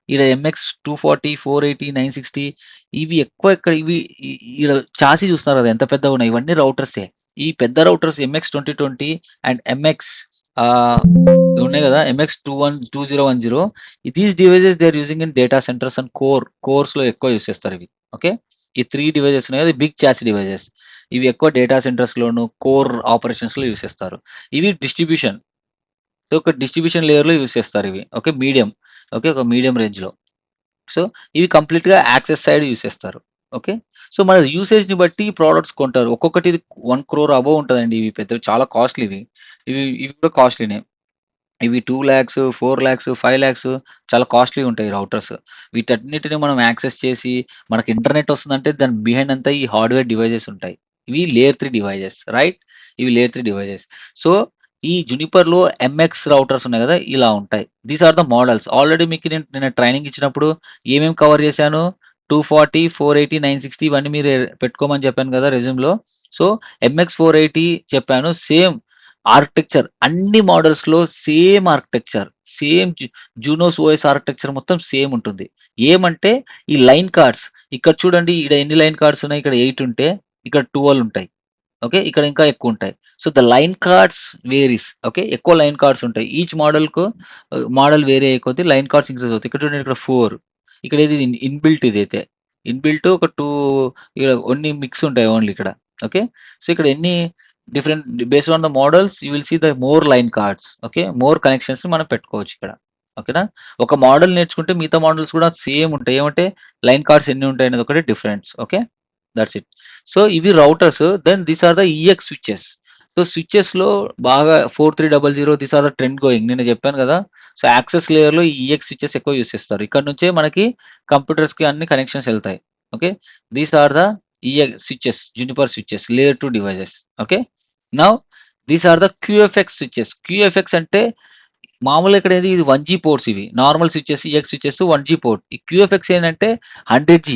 ఈడ ఎంఎక్స్ 240, 480, 960 ఇవి ఎక్కువ ఇక్కడ ఇవి ఈ ఈడ చాసీ చూస్తున్నారు కదా! ఎంత పెద్దగున్నాయి. ఇవన్నీ రౌటర్సే. ఈ పెద్ద routers MX 2020 and MX ah, ఉన్నాయి గదా! MX 2010 these devices they are using in data centers and కోర్స్‌లో ఎక్కువ యూజ్ చేస్తారు ఇవి. ఓకే. ఈ 3 డివైజెస్ ఉన్నాయి కదా! Big chassis devices. ఇవి ఎక్కువ డేటా సెంటర్స్‌లోను, కోర్ ఆపరేషన్స్‌లో యూజ్ చేస్తారు. ఇవి డిస్ట్రిబ్యూషన్. సో, ఒక డిస్ట్రిబ్యూషన్ లేయర్‌లో యూజ్ చేస్తారు ఇవి. ఓకే. మీడియం. ఓకే. ఒక మీడియం రేంజ్‌లో. సో, ఇవి కంప్లీట్‌గా యాక్సెస్ సైడ్ యూజ్ చేస్తారు. ఓకే. సో, మన యూసేజ్‌ని బట్టి ప్రొడక్ట్స్ కొంటారు. ఒక్కొక్కటి 1,00,00,000 అబోవ్ ఉంటదండి. ఇవి పెద్దవి చాలా కాస్ట్‌లీవి. ఇవి కూడా కాస్ట్‌లీనే. ఇవి 2,00,000, 4,00,000, 5,00,000 చాలా కాస్ట్‌లీ ఉంటాయి రౌటర్స్. వీటన్నిటిని మనం యాక్సెస్ చేసి, మనకి ఇంటర్నెట్ వస్తుందంటే దాని బిహైండ్ అంతా ఈ హార్డ్‌వేర్ డివైజెస్ ఉంటాయి. ఇవి లేయర్ 3 డివైజెస్ రైట్? ఇవి లేయర్ 3 డివైజెస్. సో, ఈ జునిపర్‌లో ఎంఎక్స్ రౌటర్స్ ఉన్నాయి గదా! ఇలా ఉంటాయి. These are the models. Already మీకు నేను నిన్న ట్రైనింగ్ ఇచ్చినప్పుడు ఏమేమి కవర్ చేశాను? 240, 480, 960 ఇవన్నీ మీరు పెట్టుకోమని చెప్పాను గదా! రెజ్యూమ్‌లో. సో, ఎంఎక్స్ 480 చెప్పాను. సేమ్ ఆర్కిటెక్చర్ అన్ని మోడల్స్‌లో same architecture. Same Junos OS architecture మొత్తం సేమ్ ఉంటుంది. ఏమంటే ఈ లైన్ కార్డ్స్ ఇక్కడ చూడండి ఈడ ఎన్ని లైన్ కార్డ్స్ ఉన్నాయి? ఇక్కడ 8 ఉంటే ఇక్కడ 12 ఉంటాయి. ఓకే. ఇక్కడ ఇంకా ఎక్కువుంటాయి. So, the line cards varies. Okay. ఎక్కువ లైన్ కార్డ్స్ ఉంటాయి. ఈచ్ మోడల్‌కు మోడల్ వేరీ అయ్యే కొద్దీ లైన్ కార్డ్స్ ఇంక్రీజ్ అవుతాయి. ఇక్కడ చూడండి ఇక్కడ 4 ఇక్కడ ఇది ఇన్‌బిల్ట్ ఇదైతే. ఇన్‌బిల్ట్ ఒక 2 ఇగ ఓన్లీ మిక్స్ ఉంటాయి ఓన్లీ ఇక్కడ. ఓకే. సో, ఇక్కడ ఎన్ని different based on the models you will see the more line cards. Okay. More connections మనం పెట్టుకోవచ్చు ఇక్కడ. ఓకేనా? ఒక మోడల్ నేర్చుకుంటే మిగతా మోడల్స్ కూడా సేమ్ ఉంటాయి. ఏమంటే లైన్ కార్డ్స్ ఎన్ని ఉంటాయి అనేది ఒకటే difference. Okay. That's it. So, ఇవి routers. Then these are the EX switches. So, స్విచెస్‌లో బాగా 4300 these are the trend going. నిన్న చెప్పాను గదా! సో, యాక్సెస్ లేయర్‌లో ఈ ఈఎక్స్ స్విచెస్ ఎక్కువ యూజ్ చేస్తారు. ఇక్కడ నుంచే మనకి కంప్యూటర్స్‌కి అన్ని కనెక్షన్స్ ఎళ్తాయి. Okay. These are the EX switches, Juniper switches, layer 2 devices. Okay. Now these are the QFX switches. QFX అంటే మామూలుగా ఇక్కడ ఇది 1G పోర్ట్స్ ఇవి. Normal switches, EX switches 1G port. ఈ క్యూఎఫ్ఎక్స్ ఏంటంటే 100G,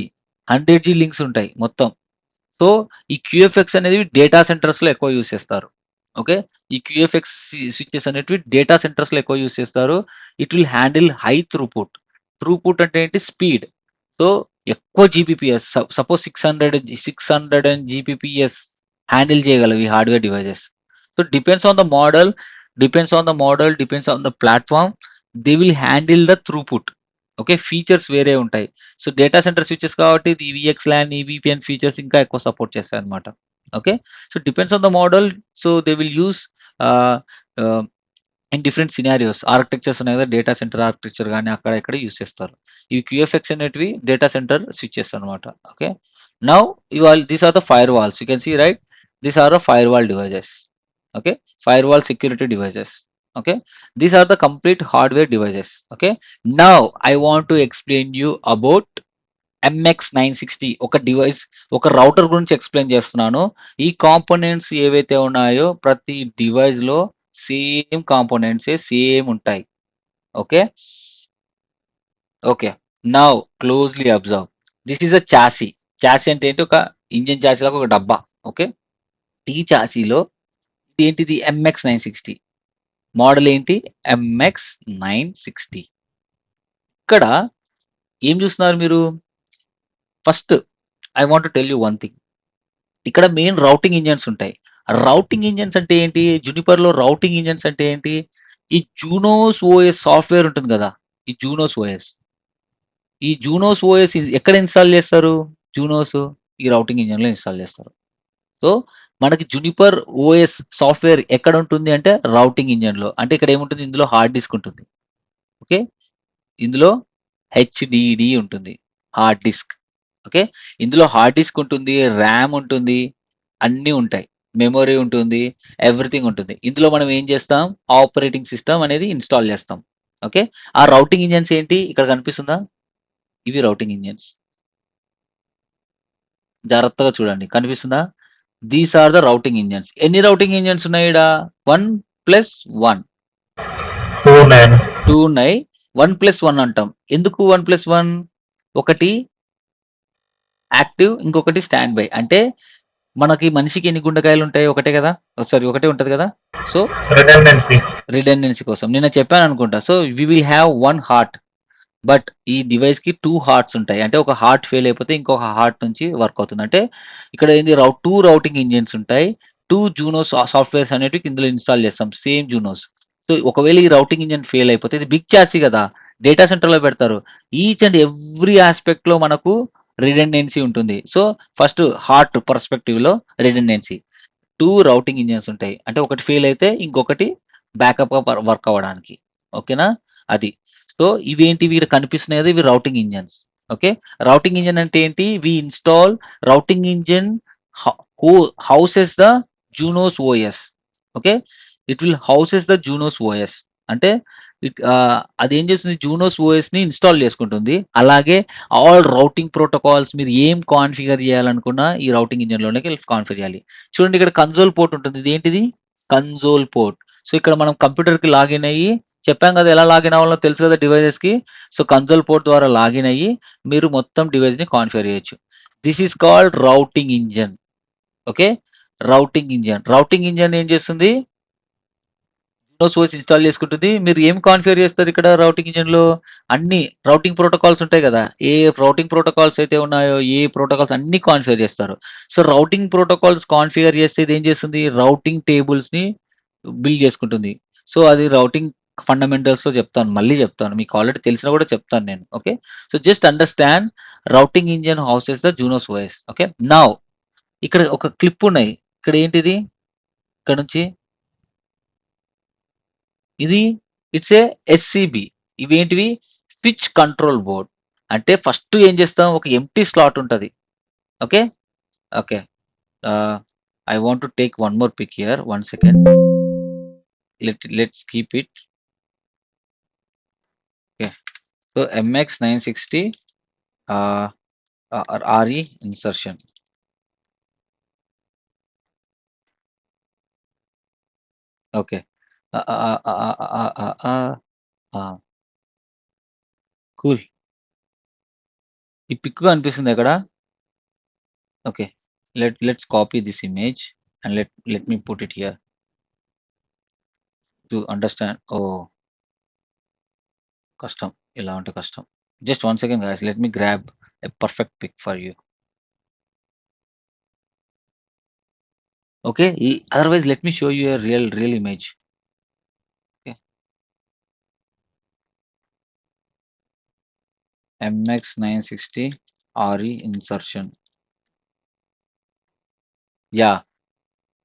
100G లింక్స్ ఉంటాయి మొత్తం. సో, ఈ క్యూఎఫ్ఎక్స్ అనేవి డేటా సెంటర్స్‌లో ఎక్కువ యూజ్ చేస్తారు. ఓకే. ఈ క్యూఎఫ్ఎక్స్ స్విచెస్ అనేటివి డేటా సెంటర్స్‌లో ఎక్కువ యూజ్ చేస్తారు. It will handle high throughput. Throughput అంటే ఏంటి? స్పీడ్. సో, ఎక్కువ జీపీపీఎస్ సపోజ్ 600 జీపీపీఎస్ హ్యాండిల్ చేయగలవు ఈ hardware devices. So, depends on the platform. They will handle the throughput. Okay. Features వేరే ఉంటాయి. సో, డేటా సెంటర్ స్విచెస్ కాబట్టి ఇది వీఎక్స్‌లాన్, ఈవీపీఎన్ ఫీచర్స్ ఇంకా ఎక్కువ సపోర్ట్ చేస్తాయన్నమాట. Okay. So, depends on the model. So, they will use ah, ah, in different scenarios architectures ఉన్నాయి కదా! డేటా సెంటర్ ఆర్కిటెక్చర్ గాని అక్కడ ఇక్కడ యూజ్ చేస్తారు. ఈ క్యూఎఫ్ఎక్స్ అనేటివి డేటా సెంటర్ స్విచెస్ అన్నమాట. Okay. Now these are the firewalls. You can see right? These are the firewall devices. Okay. Firewall security devices. Okay. These are the complete hardware devices. Okay. Now I want to explain you about MX 960 ఒక డివైస్, ఒక రౌటర్ గురించి ఎక్స్‌ప్లెయిన్ చేస్తున్నాను. ఈ కాంపోనెంట్స్ ఏవైతే ఉన్నాయో ప్రతి డివైస్‌లో సేమ్ కాంపోనెంట్సే సేమ్ ఉంటాయి. Okay. Okay. Now closely observe. This is a chassis. Chassis అంటే ఏంటి? ఒక ఇంజిన్ చాసీ లాగా ఒక డబ్బా. ఓకే. ఈ చాసీలో ఇదేంటిది ఎంఎక్స్ 960 మోడల్ ఏంటి? ఎంఎక్స్ 960 ఇక్కడ ఏం చూస్తున్నారు మీరు? First I want to tell you one thing. ఇక్కడ మెయిన్ రౌటింగ్ ఇంజిన్స్ ఉంటాయి. రౌటింగ్ ఇంజిన్స్ అంటే ఏంటి? జునిపర్‌లో రౌటింగ్ ఇంజిన్స్ అంటే ఏంటి? ఈ జూనోస్ ఓఎస్ సాఫ్ట్‌వేర్ ఉంటుంది గదా! ఈ జూనోస్ ఓఎస్. ఈ జూనోస్ ఓఎస్ ఎక్కడ ఇన్‌స్టాల్ చేస్తారు? జూనోస్ ఈ రౌటింగ్ ఇంజిన్‌లో ఇన్‌స్టాల్ చేస్తారు. సో, మనకి జునిపర్ ఓఎస్ సాఫ్ట్‌వేర్ ఎక్కడ ఉంటుంది అంటే రౌటింగ్ ఇంజిన్‌లో. అంటే ఇక్కడ ఏముంటుంది? ఇందులో హార్డ్ డిస్క్ ఉంటుంది. ఓకే. ఇందులో హెచ్‌డిడి ఉంటుంది. Hard disk. ఓకే. ఇందులో హార్డ్ డిస్క్ ఉంటుంది. ర్యామ్ ఉంటుంది. అన్నీ ఉంటాయి. మెమరీ ఉంటుంది. ఎవ్రీథింగ్ ఉంటుంది. ఇందులో మనం ఏం చేస్తాం? ఆపరేటింగ్ సిస్టమ్ అనేది ఇన్‌స్టాల్ చేస్తాం. ఓకే. ఆ రౌటింగ్ ఇంజిన్స్ ఏంటి? ఇక్కడ కనిపిస్తుందా? ఇవి రౌటింగ్ ఇంజిన్స్. జాగ్రత్తగా చూడండి. కనిపిస్తుందా? These are the routing engines. ఎన్ని రౌటింగ్ ఇంజిన్స్ ఉన్నాయి ఈడ? 1 + 1. 2 9. 2 ఉన్నాయి. 1 + 1 అంటాం. ఎందుకు 1 + 1? ఒకటి యాక్టివ్, ఇంకొకటి స్టాండ్ బై. అంటే మనకి మనిషికి ఎన్ని గుండెకాయలుంటాయి? ఒకటే గదా! సారీ ఒకటే ఉంటది గదా! So, Redundancy. రిడెండెన్సీ కోసం. నిన్న చెప్పాననుకుంటా. So, we will have 1 heart. But ఈ డివైస్‌కి 2 హార్ట్స్ ఉంటాయి. అంటే ఒక హార్ట్ ఫెయిల్ అయిపోతే ఇంకొక హార్ట్ నుంచి వర్క్ అవుతుంది. అంటే ఇక్కడ ఏంది 2 రౌటింగ్ ఇంజిన్స్ ఉంటాయి. 2 జూనోస్ సాఫ్ట్‌వేర్స్ అనేటివి ఇందులో ఇన్‌స్టాల్ చేస్తాం. సేమ్ జూనోస్. సో, ఒకవేళ ఈ రౌటింగ్ ఇంజిన్ ఫెయిల్ అయిపోతే ఇది బిగ్ చాసీ గదా! డేటా సెంటర్‌లో పెడతారు. ఈచ్ అండ్ ఎవ్రీ యాస్పెక్ట్‌లో మనకు రిడెండెన్సీ ఉంటుంది. సో, ఫస్ట్ హార్ట్ పర్స్పెక్టివ్‌లో రిడెండెన్సీ. 2 రౌటింగ్ ఇంజిన్స్ ఉంటాయి. అంటే ఒకటి ఫెయిల్ అయితే ఇంకొకటి బ్యాకప్‌గా వర్క్ అవ్వడానికి. ఓకేనా? అది. సో, ఇవేంటివి ఇక్కడ కనిపిస్తున్నాయి కదా! ఇవి routing engines. Okay. Routing engine అంటే ఏంటి? వి ఇన్‌స్టాల్ రౌటింగ్ ఇంజిన్ హ who houses the Junos OS. Okay. It will houses the Junos OS. అంటే అదేం చేస్తుంది జూనోస్ ఓఎస్‌ని ఇన్‌స్టాల్ చేసుకుంటుంది. అలాగే ఆల్ రౌటింగ్ ప్రోటోకాల్స్ మీరు ఏం కాన్ఫిగర్ చేయాలనుకున్నా ఈ రౌటింగ్ ఇంజిన్‌లోనే కాన్ఫిగర్ చేయాలి. చూడండి ఇక్కడ కన్సోల్ పోర్ట్ ఉంటుంది. ఇదేంటిది? Console port. సో, ఇక్కడ మనం కంప్యూటర్‌కి లాగిన్ అయ్యి చెప్పాం కదా! ఎలా లాగిన్ అవ్వాలో తెలుసు కదా డివైసెస్‌కి. సో, కన్సోల్ పోర్ట్ ద్వారా లాగిన్ అయ్యి మీరు మొత్తం డివైస్‌ని కాన్ఫిగర్ చేయొచ్చు. This is called routing engine. Okay. Routing engine. Routing engine ఏం చేస్తుంది? విండోస్ ఓఎస్ ఇన్‌స్టాల్ చేసుకుంటుంది. మీరు ఏం కాన్ఫిగర్ చేస్తారు ఇక్కడ రౌటింగ్ ఇంజిన్‌లో? అన్ని రౌటింగ్ ప్రోటోకాల్స్ ఉంటాయి కదా! ఏ రౌటింగ్ ప్రోటోకాల్స్ అయితే ఉన్నాయో, ఏ ప్రోటోకాల్స్ అన్నీ కాన్ఫిగర్ చేస్తారు. సో, రౌటింగ్ ప్రోటోకాల్స్ కాన్ఫిగర్ చేస్తే ఇదేం చేస్తుంది? రౌటింగ్ టేబుల్స్‌ని బిల్డ్ చేసుకుంటుంది. సో, అది రౌటింగ్ ఫండమెంటల్స్‌లో చెప్తాను. మళ్ళీ చెప్తాను. మీకు ఆల్రెడీ తెలిసినా కూడా చెప్తాను నేను. Okay. So, just understand routing engine houses the Junos OS. Okay. Now ఇక్కడ ఒక క్లిప్ ఉన్నాయి. ఇక్కడ ఏంటిది? ఇక్కడ నుంచి ఇది ఇట్స్ ఏ ఎస్‌సిబి. ఇవేంటివి? Switch control board. అంటే ఫస్ట్ ఏం చేస్తాం? ఒక ఎంప్టీ స్లాట్ ఉంటది. Okay. Okay. Ah, I want to take one more pic here. 1 second. Let's keep it. Okay. So, MX 960 ah, RE insertion. Okay. ఆహ్, ఆహ్, ఆహ్, ఆహ్, ఆహ్, ఆహ్, ఆ! కూల్. ఈ పిక్ కనిపిస్తుందా ఇక్కడ? Okay. Let's copy this image and let me put it here to understand. Oh! కష్టం. ఇలా ఉంటే కష్టం. Just 1 second guys. Let me grab a perfect pic for you. Okay. Otherwise let me show you a real image. Okay. MX 960 RE insertion. Yeah!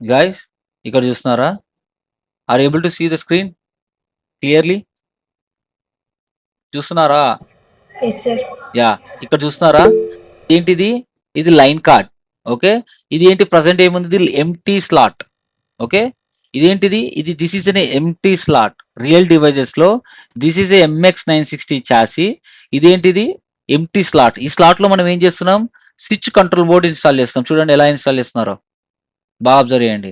Guys ఇక్కడ చూస్తున్నారా? Are able to see the screen clearly? చూస్తున్నారా? Yes sir. యాహ్! ఇక్కడ చూస్తున్నారా? ఏంటిది? ఇది లైన్ కార్డ్. ఓకే. ఇది ఏంటి ప్రెజెంట్ ఏముంది? ఇది ఎంప్టీ స్లాట్. ఓకే. ఇదేంటిది? This is an empty slot. Real డివైసెస్‌లో this is a MX 960 chassis. ఇదేంటిది? Empty slot. ఈ స్లాట్‌లో మనం ఏం చేస్తున్నాం? స్విచ్ కంట్రోల్ బోర్డ్ ఇన్‌స్టాల్ చేస్తాం. చూడండి ఎలా ఇన్‌స్టాల్ చేస్తున్నారో. బాగా అబ్జర్వ్ చేయండి.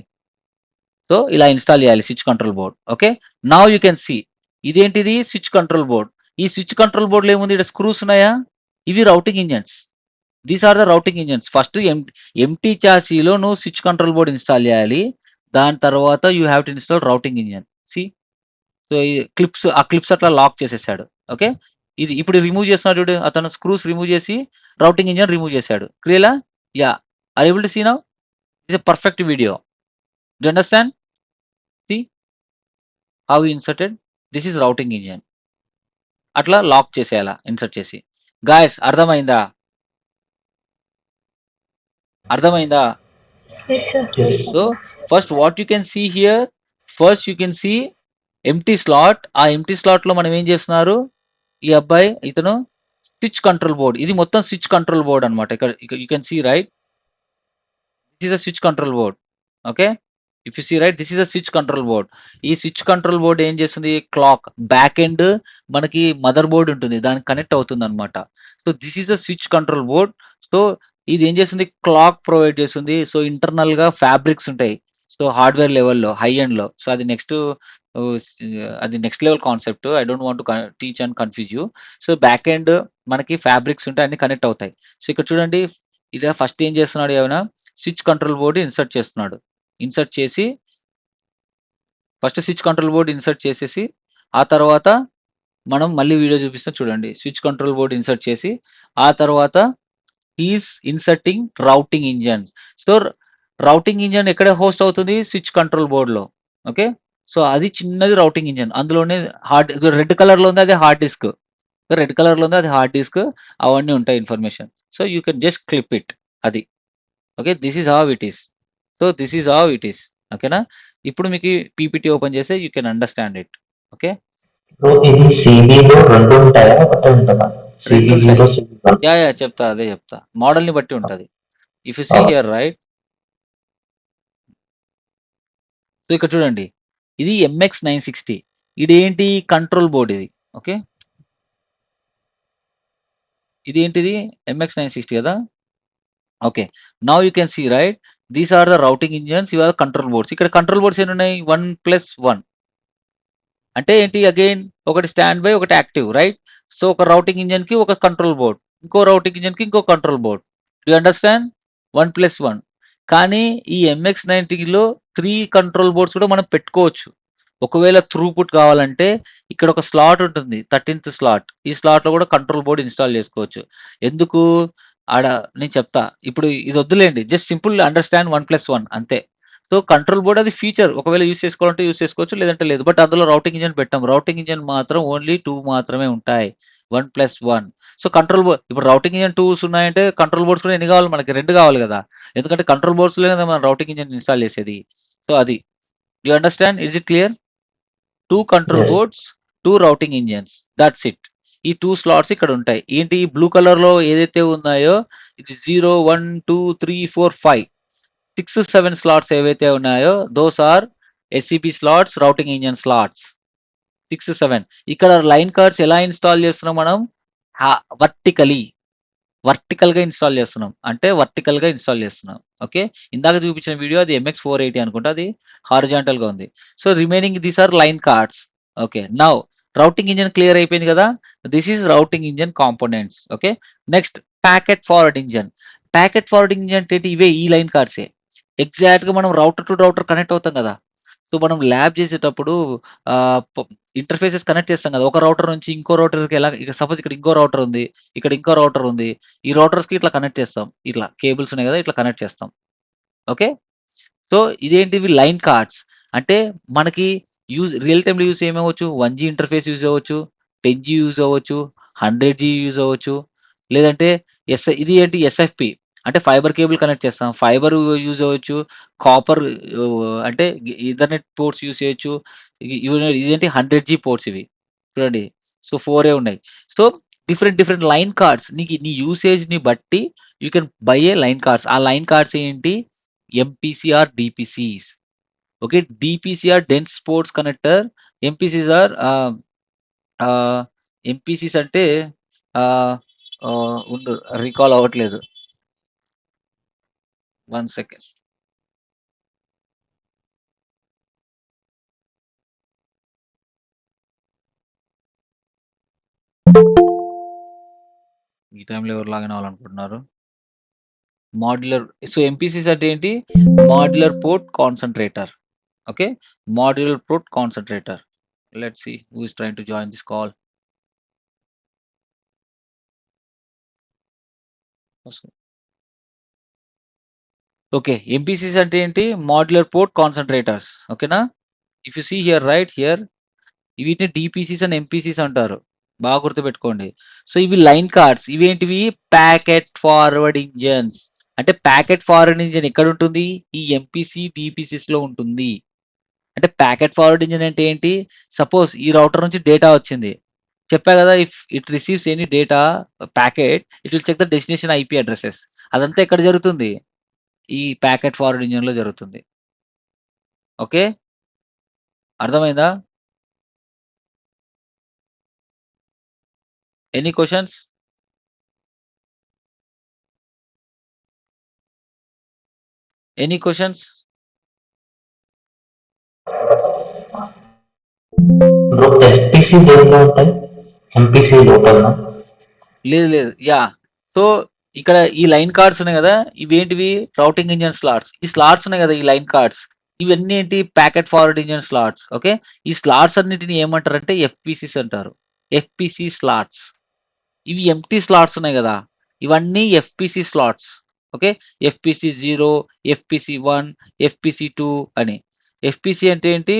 సో, ఇలా ఇన్‌స్టాల్ చేయాలి switch control board. Okay. Now you can see. ఇదేంటిది? Switch control board. ఈ స్విచ్ కంట్రోల్ బోర్డ్‌లో ఏముంది? ఇక్కడ స్క్రూస్ ఉన్నాయా? ఇవి routing engines. These are the routing engines. First empty చాసీలో నువ్వు స్విచ్ కంట్రోల్ బోర్డ్ ఇన్‌స్టాల్ చేయాలి. దాని తర్వాత you have to install routing engine. See. So, ఈ క్లిప్స్ అట్లా లాక్ చేసేసాడు. ఓకే. ఇది ఇప్పుడు రిమూవ్ చేస్తున్నాడు చూడు. అతను స్క్రూస్ రిమూవ్ చేసి రౌటింగ్ ఇంజిన్ రిమూవ్ చేసాడు. క్లియరా? Yeah! Are able to see now? It's a perfect video. Do you understand? See how he inserted. This is routing engine. అట్లా లాక్ చేసేయాల ఇన్సర్ట్ చేసి. గైస్ అర్థమైందా? అర్థమైందా? Yes sir. Yes. So, first what you can see here. First you can see empty slot. ఆ ఎంప్టీ స్లాట్‌లో మనం ఏం చేస్తున్నారు? ఈ అబ్బాయి ఇతను స్విచ్ కంట్రోల్ బోర్డ్. ఇది మొత్తం స్విచ్ కంట్రోల్ బోర్డ్ అన్నమాట. ఇక్కడ you can see right. This is a switch control board. Okay. If you see right this is a switch control board. ఈ స్విచ్ కంట్రోల్ బోర్డ్ ఏం చేస్తుంది? క్లాక్ బ్యాక్ ఎండ్ మనకి మదర్ బోర్డ్ ఉంటుంది. దానికి కనెక్ట్ అవుతుందన్నమాట. So, this is a switch control board. So, ఇది ఏం చేస్తుంది? క్లాక్ ప్రొవైడ్ చేస్తుంది. సో, ఇంటర్నల్‌గా ఫ్యాబ్రిక్స్ ఉంటాయి. సో, హార్డ్‌వేర్ లెవెల్‌లో హై ఎండ్‌లో. సో, ఓహ్, స్ అది next level concept. I don't want to teach and confuse you. So, back end మనకి ఫ్యాబ్రిక్స్ ఉంటాయి. అన్నీ కనెక్ట్ అవుతాయి. సో, ఇక్కడ చూడండి. ఇడ ఫస్ట్ ఏం చేస్తున్నాడు ఈయన? స్విచ్ కంట్రోల్ బోర్డ్ ఇన్సర్ట్ చేస్తున్నాడు. ఇన్సర్ట్ చేసి first switch control board insert చేసేసి, ఆ తర్వాత మనం మళ్ళీ వీడియో చూపిస్తా చూడండి. స్విచ్ కంట్రోల్ బోర్డ్ ఇన్సర్ట్ చేసి, ఆ తర్వాత he is inserting routing engines. So, routing engine ఎక్కడ హోస్ట్ అవుతుంది? స్విచ్ కంట్రోల్ బోర్డ్‌లో. ఓకే. సో, అది చిన్నది రౌటింగ్ ఇంజిన్. అందులోనే రెడ్ కలర్‌లో ఉంది అది హార్డ్ డిస్క్. రెడ్ కలర్‌లో ఉంది అది హార్డ్ డిస్క్. అవన్నీ ఉంటాయి information. So you can just clip it అది. Okay, this is how it is. So this is how it is. ఓకేనా? ఇప్పుడు మీకు పీపీటీ ఓపెన్ చేస్తే you can understand it. Okay, bro ఇది సిబిలో రెండు ఉంటాయా ఒకటే ఉంటుందా? రెండు సిబి ఉంటాయి. 0 సిబి 1. యా యా చెప్తా, అదే చెప్తా. మోడల్ని బట్టి ఉంటుంది. If you see here right, so ఇక్కడ చూడండి, ఇది ఎంఎక్స్ 960. ఇది ఏంటి? కంట్రోల్ బోర్డ్ ఇది. ఓకే, ఇది ఏంటిది? ఎంఎక్స్ 960 కదా. Okay, now you can see right, these are the routing engines, ఇవి ఆర్ కంట్రోల్ బోర్డ్స్. ఇక్కడ కంట్రోల్ బోర్డ్స్ ఎన్ని ఉన్నాయి? 1+1 అంటే ఏంటి? అగైన్ ఒకటి స్టాండ్ బై, ఒకటి యాక్టివ్, రైట్? సో ఒక రౌటింగ్ ఇంజన్ కి ఒక కంట్రోల్ బోర్డ్, ఇంకో రౌటింగ్ ఇంజన్ కి ఇంకో కంట్రోల్ బోర్డ్. You understand? 1+1. కానీ ఈ ఎంఎక్స్ 90లో 3 కంట్రోల్ బోర్డ్స్ కూడా మనం పెట్టుకోవచ్చు. ఒకవేళ త్రూపుట్ కావాలంటే ఇక్కడ ఒక స్లాట్ ఉంటుంది, 13th స్లాట్. ఈ స్లాట్ లో కూడా కంట్రోల్ బోర్డ్ ఇన్స్టాల్ చేసుకోవచ్చు. ఎందుకు? ఆడ నేను చెప్తా. ఇప్పుడు ఇది వద్దులేండి, జస్ట్ సింపుల్ అండర్స్టాండ్ 1+1 అంతే. సో కంట్రోల్ బోర్డ్ అది ఫీచర్, ఒకవేళ యూస్ చేసుకోవాలంటే యూస్ చేసుకోవచ్చు, లేదంటే లేదు. బట్ అందులో రౌటింగ్ ఇంజన్ పెట్టాం. రౌటింగ్ ఇంజన్ మాత్రం ఓన్లీ 2 మాత్రమే ఉంటాయి, 1+1. సో కంట్రోల్ బోర్డ్, ఇప్పుడు రౌటింగ్ ఇంజన్ 2 ఉన్నాయంటే కంట్రోల్ బోర్డ్స్ కూడా ఎన్ని కావాలి మనకి? 2 కావాలి కదా. ఎందుకంటే కంట్రోల్ బోర్డ్స్ లోనే మనం రౌటింగ్ ఇంజన్ ఇన్స్టాల్ చేసేది. సో అది. You understand? Is it clear? 2 control Yes. Boards, 2 routing engines, that's it. ఈ 2 స్లాట్స్ ఇక్కడ ఉంటాయి. ఏంటి బ్లూ కలర్ లో ఏదైతే ఉన్నాయో, ఇది 0 1 2 3 4 5 6 7 స్లాట్స్ ఏవైతే ఉన్నాయో, those are SCB slots, routing engine slots. 6 7. ఇక్కడ లైన్ కార్డ్స్ ఎలా ఇన్స్టాల్ చేస్తున్నాం మనం? వర్టికలీ, వర్టికల్ గా ఇన్స్టాల్ చేస్తున్నాం. అంటే వర్టికల్ గా ఇన్స్టాల్ చేస్తున్నాం. ఓకే, ఇందాక చూపించిన వీడియో అది ఎంఎక్స్ 480 అనుకుంటా, అది హారిజాంటల్ గా ఉంది. So remaining these are line cards. Okay, now routing engine clear అయిపోయింది కదా. This is routing engine components. Okay, next packet forward engine. Packet forwarding engine అంటే ఇవే, ఈ లైన్ కార్డ్సే. ఎగ్జాక్ట్ గా మనం రౌటర్ టు రౌటర్ కనెక్ట్ అవుతాం కదా. సో మనం ల్యాబ్ చేసేటప్పుడు ఇంటర్ఫేసెస్ కనెక్ట్ చేస్తాం కదా, ఒక రౌటర్ నుంచి ఇంకో రౌటర్కి. ఎలా, ఇక్కడ సపోజ్ ఇక్కడ ఇంకో రౌటర్ ఉంది, ఇక్కడ ఇంకో రౌటర్ ఉంది. ఈ రౌటర్స్ కి ఇట్లా కనెక్ట్ చేస్తాం, ఇట్లా కేబుల్స్ ఉన్నాయి కదా, ఇట్లా కనెక్ట్ చేస్తాం. ఓకే, సో ఇదేంటివి? Line cards. అంటే మనకి రియల్ టైమ్ లో యూస్ ఏమవచ్చు? 1G ఇంటర్ఫేస్ యూజ్ అవ్వచ్చు, 10G యూజ్ అవ్వచ్చు, 100G యూజ్ అవ్వచ్చు, లేదంటే ఇది ఏంటి? ఎస్ఎఫ్పి అంటే ఫైబర్ కేబుల్ కనెక్ట్ చేస్తాం, ఫైబర్ యూజ్ అవ్వచ్చు. కాపర్ అంటే ఈథర్నెట్ పోర్ట్స్ యూజ్ చేయొచ్చు. ఇదేంటి? 100G పోర్ట్స్ ఇవి. చూడండి, సో 4 ఉన్నాయి. So different different line cards, నీకు నీ యూసేజ్ ని బట్టి you can buy a line cards. ఆ లైన్ కార్డ్స్ ఏంటి? MPCR, DPCs. Okay, DPCR dense sports connector. MPCs or MPCs అంటే ఉండు, రీకాల్ అవ్వట్లేదు. 1 సెకండ్. ఈ టైంలో ఎవరు లాగిన్ అవ్వాలనుకుంటున్నారు? మాడ్యులర్. సో ఎంపీసీస్ అంటే ఏంటి? Modular port concentrator. Okay, modular port concentrator. Let's see who is trying to join this call. Okay, MPCs అంటే ఏంటి? Modular port concentrators. ఓకేనా? If you see here right here, వీటిని డిపిసిస్ అండ్ ఎంపీసీస్ అంటారు. బాగా గుర్తుపెట్టుకోండి. సో ఇవి లైన్ కార్డ్స్. ఇవేంటివి? Packet forward engines. అంటే ప్యాకెట్ ఫార్వర్డ్ ఇంజన్ ఎక్కడ ఉంటుంది? ఈ ఎంపీసీ డిపిసిస్ లో ఉంటుంది. అంటే ప్యాకెట్ ఫార్వర్డ్ ఇంజన్ అంటే ఏంటి? సపోజ్ ఈ రౌటర్ నుంచి డేటా వచ్చింది, చెప్పా కదా. If it receives any data packet, it will check the destination IP addresses. అదంతా ఎక్కడ జరుగుతుంది? ఈ ప్యాకెట్ ఫార్వర్డ్ ఇంజన్ లో జరుగుతుంది. ఓకే, అర్థమైందా? Any questions? Any questions? Bro FPC దేనిలో ఉంటాయి? ఎంపీసీ లోపల? లేదు లేదు, యా. సో ఇక్కడ ఈ లైన్ కార్డ్స్ ఉన్నాయి కదా, ఇవేంటివి? Routing engine slots. ఈ స్లాట్స్ ఉన్నాయి కదా, ఈ లైన్ కార్డ్స్, ఇవన్నీ ఏంటి? Packet forward engine slots. Okay, ఈ స్లాట్స్ అన్నిటిని ఏమంటారంటే ఎఫ్పిసిస్ అంటారు. FPC slots. ఇవి ఎంటీ స్లాట్స్ ఉన్నాయి కదా, ఇవన్నీ FPC slots. Okay, FPC 0, FPC 1, FPC 2 అని. ఎఫ్పిసి అంటే ఏంటి?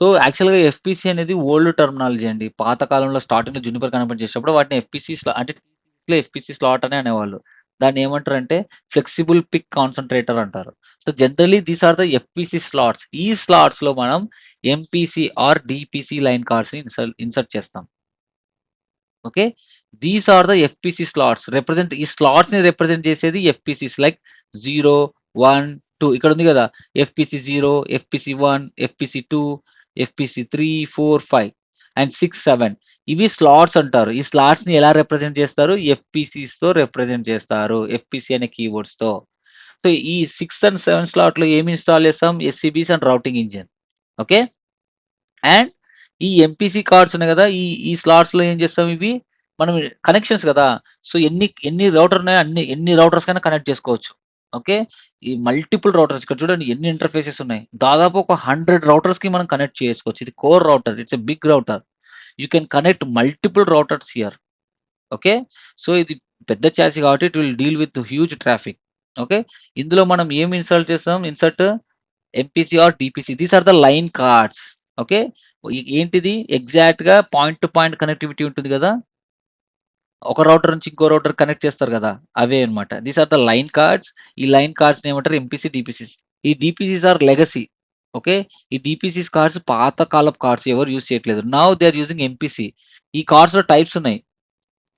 సో, యాక్చువల్‌గా ఎఫ్‌పీసీ అనేది ఓల్డ్ టర్మినాలజీ అండి. పాత కాలంలో స్టార్టింగ్‌లో జునిపర్ కనెక్ట్ చేసేటప్పుడు వాటిని ఎఫ్‌పీసీ అంటే ఎఫ్‌పీసీ స్లాట్ అనే అనేవాళ్ళు. దాన్ని ఏమంటారంటే ఫ్లెక్సిబుల్ పిక్ కాన్సంట్రేటర్ అంటారు. So, generally these are the FPC slots. ఈ స్లాట్స్‌లో మనం ఎంపీసీ ఆర్ డీపీసీ లైన్ కార్డ్స్‌ని ఇన్సర్ట్ చేస్తాం. Okay. These are the FPC slots. ఈ స్లాట్స్‌ని రిప్రజెంట్ చేసేది ఎఫ్‌పీసీస్ లైక్ 0, 1, 2 ఇక్కడ ఉంది గదా! ఎఫ్‌పీసీ 0, ఎఫ్‌పీసీ 1, ఎఫ్‌పీసీ 2, ఎఫ్‌పీసీ 3, 4, 5 అండ్ 6, 7 ఇవి స్లాట్స్ అంటారు. ఈ స్లాట్స్‌ని ఎలా రిప్రజెంట్ చేస్తారు? ఎఫ్‌పీసీస్‌తో రిప్రజెంట్ చేస్తారు. ఎఫ్‌పీసీ అనే కీవర్డ్స్‌తో. సో, ఈ 6 అండ్ 7 స్లాట్‌లో ఏమి ఇన్‌స్టాల్ చేస్తాం? SCBs and routing engine. Okay. And ఈ ఎంపీసీ కార్డ్స్ ఉన్నాయి గదా! ఈ స్లాట్స్‌లో ఏం చేస్తాం ఇవి? మనం కనెక్షన్స్ గదా! సో, ఎన్ని రౌటర్ ఉన్నాయో ఎన్ని రౌటర్స్‌కైనా కనెక్ట్ చేసుకోవచ్చు. ఓకే. ఈ మల్టిపుల్ రౌటర్స్ ఇక్కడ చూడండి ఎన్ని ఇంటర్‌ఫేసెస్ ఉన్నాయి. దాదాపు ఒక 100 రౌటర్స్‌కి మనం కనెక్ట్ చేసుకోవచ్చు. ఇది core router. It's a big router. You can connect multiple routers here. Okay. So, ఇది పెద్ద చాసిస్ కాబట్టి it will deal with huge traffic. Okay. ఇందులో మనం ఏమి insert MPC or DPC. These are the line cards. Okay. ఏంటిది ఎగ్జాక్ట్‌గా పాయింట్ టు పాయింట్ కనెక్టివిటీ ఉంటుంది గదా! ఒక రౌటర్ నుంచి ఇంకో రౌటర్ కనెక్ట్ చేస్తారు గదా! అవే అన్నమాట. These are the line cards. ఈ లైన్ కార్డ్స్‌ని ఏమంటారు? MPC, DPCs. ఈ డీపీసీస్ ఆర్ లెగసీ. ఓకే. ఈ డీపీసీస్ కార్డ్స్ పాత కాలపు కార్డ్స్ ఎవరు యూజ్ చేయట్లేదు. Now they are using MPC. ఈ కార్డ్స్‌లో టైప్స్ ఉన్నాయి.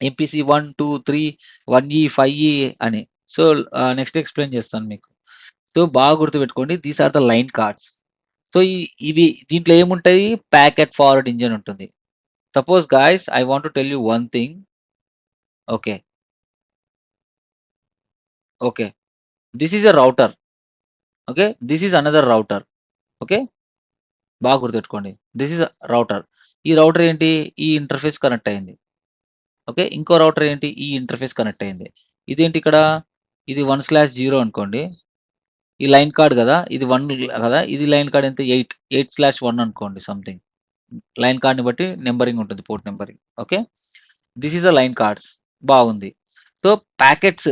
ఎంపీసీ 1, 2, 3, 1ఈ, 5ఈ అని. సో, నెక్స్ట్ ఎక్స్‌ప్లెయిన్ చేస్తాను మీకు. సో, బాగా గుర్తుపెట్టుకోండి. These are the line cards. So, ఇవి దీంట్లో ఏముంటాయి? ప్యాకెట్ ఫార్వర్డ్ ఇంజిన్ ఉంటుంది. Suppose guys I want to tell you one thing. Okay. Okay. This is a router. Okay. This is another router. Okay. బాగా గుర్తుపెట్టుకోండి. This is router. ఈ రౌటర్ ఏంటి? ఈ ఇంటర్ఫేస్ కనెక్ట్ అయింది. ఓకే. ఇంకో రౌటర్ ఏంటి? ఈ ఇంటర్ఫేస్ కనెక్ట్ అయింది. ఇదేంటి ఇక్కడ? ఇది 1/0 అనుకోండి. ఈ లైన్ కార్డ్ గదా! ఇది 1 గదా! ఇది లైన్ కార్డ్ ఎంత? 8/1 అనుకోండి సంథింగ్. లైన్ కార్డ్‌ని బట్టి నంబరింగ్ ఉంటుంది. Port numbering. Okay. This is the line cards. బాగుంది. సో, ప్యాకెట్స్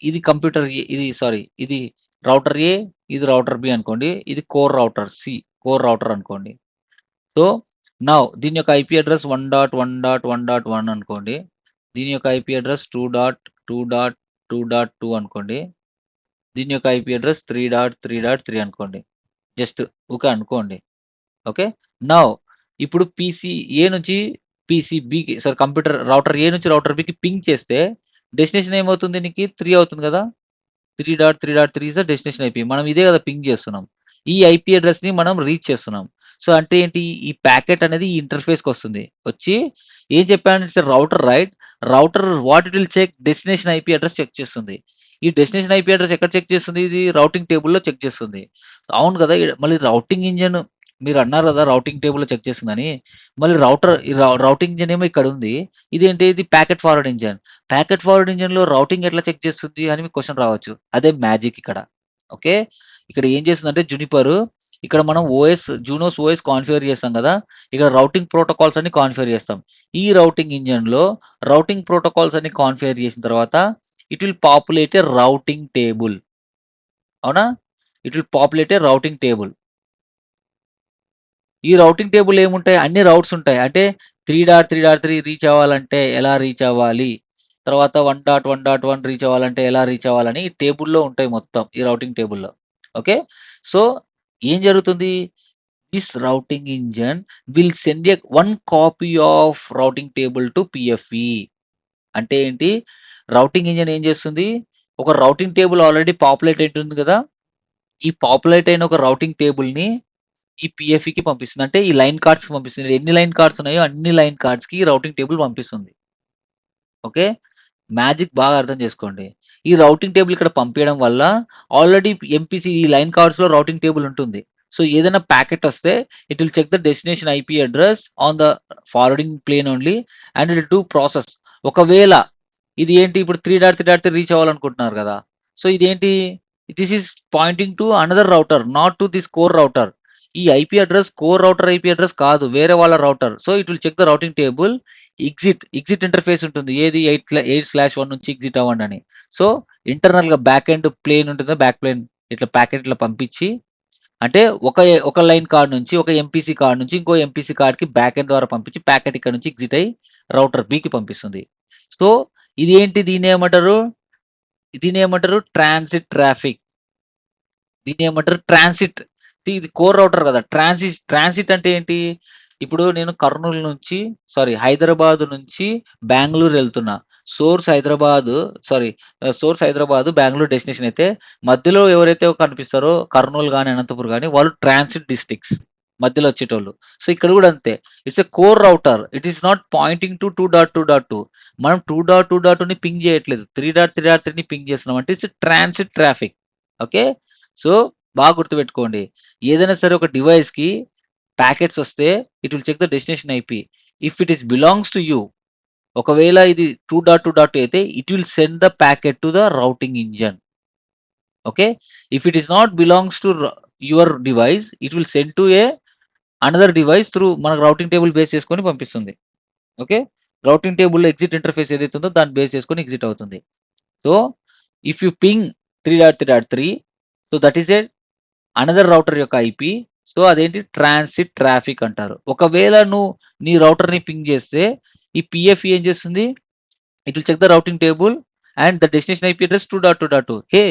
ఇది కంప్యూటర్ ఏ ఇది సారీ ఇది రౌటర్ ఏ, ఇది రౌటర్ బి అనుకోండి. ఇది core router C. Core router అనుకోండి. సో, నౌ దీని యొక్క ఐపీ అడ్రెస్ 1.1.1.1 అనుకోండి. దీని యొక్క ఐపీ అడ్రెస్ 2.2.2.2 అనుకోండి. దీని యొక్క ఐపీ అడ్రెస్ 3.3.3 అనుకోండి. జస్ట్ ఊకే అనుకోండి. ఓకే. నౌ ఇప్పుడు పీసీ ఏ నుంచి పీసీ బికి కంప్యూటర్ రౌటర్ ఏ నుంచి రౌటర్ బికి పింగ్ చేస్తే డెస్టినేషన్ ఏమవుతుంది నీకి? 3 అవుతుంది గదా! 3.3.3 ఈస్ ద డెస్టినేషన్ ఐపీ. మనం ఇదే గదా పింగ్ చేస్తున్నాం. ఈ ఐపీ అడ్రెస్‌ని మనం రీచ్ చేస్తున్నాం. సో, అంటే ఏంటి? ఈ ప్యాకెట్ అనేది ఈ ఇంటర్ఫేస్‌కొస్తుంది. వచ్చి ఏం చెప్పాను? It's a router right? Router what it will check? Destination IP address check చేస్తుంది. ఈ డెస్టినేషన్ ఐపీ అడ్రెస్ ఎక్కడ చెక్ చేస్తుంది? ఇది రౌటింగ్ టేబుల్‌లో చెక్ చేస్తుంది. అవును గదా! మళ్ళీ రౌటింగ్ ఇంజిన్ మీరన్నారు గదా! రౌటింగ్ టేబుల్‌లో చెక్ చేస్తుందని. మళ్ళీ రౌటర్ ఈ రౌటింగ్ ఇంజిన్ ఏమో ఇక్కడుంది. ఇదేంటి? ఇది packet forward engine. Packet forward ఇంజిన్‌లో రౌటింగ్ ఎట్లా చెక్ చేస్తుంది అని మీకు క్వెషన్ రావచ్చు. అదే మ్యాజిక్ ఇక్కడ. ఓకే. ఇక్కడ ఏం చేస్తుందంటే జునిపర్ ఇక్కడ మనం జూనోస్ ఓఎస్ కాన్ఫిగర్ చేస్తాం గదా! ఇక్కడ రౌటింగ్ ప్రోటోకాల్స్ అన్ని కాన్ఫిగర్ చేస్తాం. ఈ రౌటింగ్ ఇంజిన్‌లో రౌటింగ్ ప్రోటోకాల్స్ అన్ని కాన్ఫిగర్ చేసిన తర్వాత it will populate a routing table. అవునా? It will populate a routing table. ఈ రౌటింగ్ టేబుల్ ఏముంటాయి? అన్ని రౌట్స్ ఉంటాయి. అంటే 3.3.3 రీచ్ అవ్వాలంటే ఎలా రీచ్ అవ్వాలి? తర్వాత 1.1.1 రీచ్ అవ్వాలంటే ఎలా రీచ్ అవ్వాలని ఈ టేబుల్‌లో ఉంటాయి మొత్తం. ఈ రౌటింగ్ టేబుల్‌లో. ఓకే. సో, ఏం జరుగుతుంది? This routing engine will send one copy of routing table to PFE. అంటే ఏంటి? రౌటింగ్ ఇంజిన్ ఏం చేస్తుంది? ఒక రౌటింగ్ టేబుల్ ఆల్రెడీ పాపులేట్ ఉంటుంది గదా! ఈ పాపులేట్ అయిన ఒక రౌటింగ్ టేబుల్‌ని ఈ పీఎఫ్ఈకి పంపిస్తుంది. అంటే ఈ లైన్ కార్డ్స్‌కి పంపిస్తుంది. ఎన్ని లైన్ కార్డ్స్ ఉన్నాయో అన్ని లైన్ కార్డ్స్‌కి రౌటింగ్ టేబుల్ పంపిస్తుంది. ఓకే. మ్యాజిక్ బాగా అర్థం చేసుకోండి. ఈ రౌటింగ్ టేబుల్ ఇక్కడ పంపియడం వల్ల ఆల్రెడీ ఎంపీసీ ఈ లైన్ కార్డ్స్‌లో రౌటింగ్ టేబుల్ ఉంటుంది. సో, ఏదైనా ప్యాకెట్ వస్తే it will check the destination IP address on the forwarding plane only and it will do process. ఒకవేళ ఇది ఏంటి ఇప్పుడు 3.3.3 రీచ్ అవ్వాలనుకుంటున్నారు గదా! సో, ఇదేంటి? This is pointing to another router not to this core router. ఈ IP address core router IP address కాదు. వేరే వాళ్ళ router. So, it will check the routing table. Exit interface ఉంటుంది. ఏది 8/1 నుంచి ఎగ్జిట్ అవ్వండి అని. సో, ఇంటర్నల్‌గా బ్యాక్ ఎండ్ ప్లేన్ ఉంటుందా? బ్యాక్ ప్లేన్ ఇట్లా ప్యాకెట్ ఇట్లా పంపించి అంటే ఒక లైన్ కార్డ్ నుంచి ఒక ఎంపీసీ కార్డ్ నుంచి ఇంకో ఎంపీసీ కార్డ్‌కి బ్యాకెండ్ ద్వారా పంపించి ప్యాకెట్ ఇక్కడ నుంచి ఎగ్జిట్ అయ్యి రౌటర్ బికి పంపిస్తుంది. సో, ఇది ఏంటి దీన్నేమంటారు ట్రాన్సిట్ ట్రాఫిక్. దీన్నేమంటారు ట్రాన్సిట్. ఇది కోర్ రౌటర్ కదా! ట్రాన్సిట్ అంటే ఏంటి? ఇప్పుడు నేను కర్నూలు నుంచి హైదరాబాద్ నుంచి బెంగుళూరు ఎళ్తున్నా. సోర్స్ హైదరాబాద్, బెంగుళూరు డెస్టినేషన్ అయితే మధ్యలో ఎవరైతే కనిపిస్తారో కర్నూలు గాని, అనంతపురం గాని వాళ్ళు ట్రాన్సిట్ డిస్ట్రిక్ట్స్ మధ్యలో వచ్చేటోళ్ళు. సో, ఇక్కడ గూడా అంతే. It's a core router. It is not pointing to 2.2.2 మనం 2.2.2ని పింగ్ చేయట్లేదు. 3.3.3ని పింగ్ చేస్తున్నాం. అంటే it's transit traffic. Okay. So, బాగా గుర్తుపెట్టుకోండి. ఏదైనా సరే ఒక డివైస్‌కి ప్యాకెట్స్ వస్తే it will check the destination IP. If it is belongs to you ఒకవేళ ఇది 2.2.2 అయితే it will send the packet to the routing engine. Okay. If it is not belongs to your device it will send to another device through మనకు రౌటింగ్ టేబుల్ బేస్ చేసుకొని పంపిస్తుంది. ఓకే. రౌటింగ్ టేబుల్‌లో ఎగ్జిట్ ఇంటర్ఫేస్ ఏదైతే ఉందో దాన్ని బేస్ చేసుకొని ఎగ్జిట్ అవుతుంది. So, if you ping 3.3.3 so, that is another router యొక్క ఐపీ. సో, అదేంటి ట్రాన్సిట్ ట్రాఫిక్ అంటారు. ఒకవేళ నువ్వు నీ రౌటర్‌ని పింగ్ చేస్తే ఈ పీఎఫ్ఈ ఏం చేస్తుంది? It will check the routing table and the destination IP address 2.2.2 hey!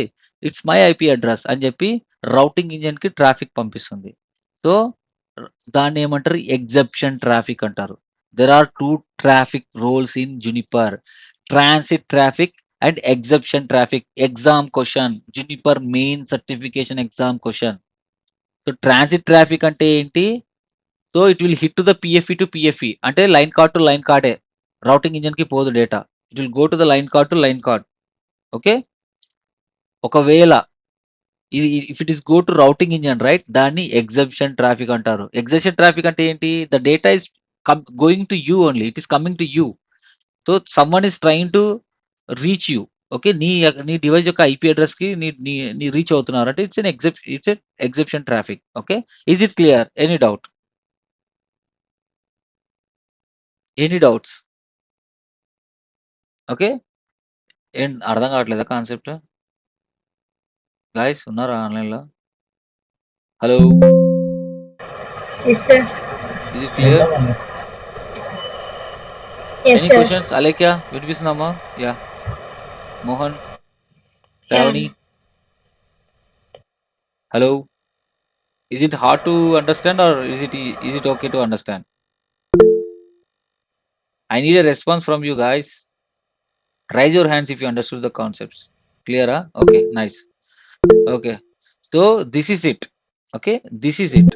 It's my IP address అని చెప్పి రౌటింగ్ ఇంజిన్‌కి ట్రాఫిక్ పంపిస్తుంది. సో, దాన్ని ఏమంటారు? ఎగ్జెప్షన్ ట్రాఫిక్ అంటారు. There are 2 traffic rules in Juniper. Transit traffic and exception traffic. Exam question. Juniper main certification exam question. So, transit traffic అంటే ఏంటి? So, it will hit to the PFE to PFE అంటే లైన్ కార్డ్ టు లైన్ కార్డే. రౌటింగ్ ఇంజిన్‌కి పోదు data. It will go to the line card to line card. Okay. ఒకవేళ if it is go to routing engine right దాన్ని ఎగ్జెప్షన్ ట్రాఫిక్ అంటారు. ఎగ్జెప్షన్ ట్రాఫిక్ అంటే ఏంటి? The data is going to you only. It is coming to you. So, someone is trying to reach you. Okay. నీ డివైస్ యొక్క ఐపీ అడ్రెస్‌కి నీ నీ నీ రీచ్ అవుతున్నారు. అంటే it's an exception traffic. Okay. Is it clear? Any doubt? Any doubts? Okay. అర్థం కావట్లేదా కాన్సెప్ట్? గైస్ ఉన్నారా ఆన్‌లైన్‌లో? Hello! Yes, sir. Is it clear? Yes, any sir. Questions? Alekhya వినిపిస్తుందమ్మా? Yeah! Mohan, Sravani. Hello! Is it hard to understand or is it okay to understand? I need a response from you guys. Raise your hands if you understood the concepts. Clear? Okay, nice. Okay. So this is it. Okay, this is it.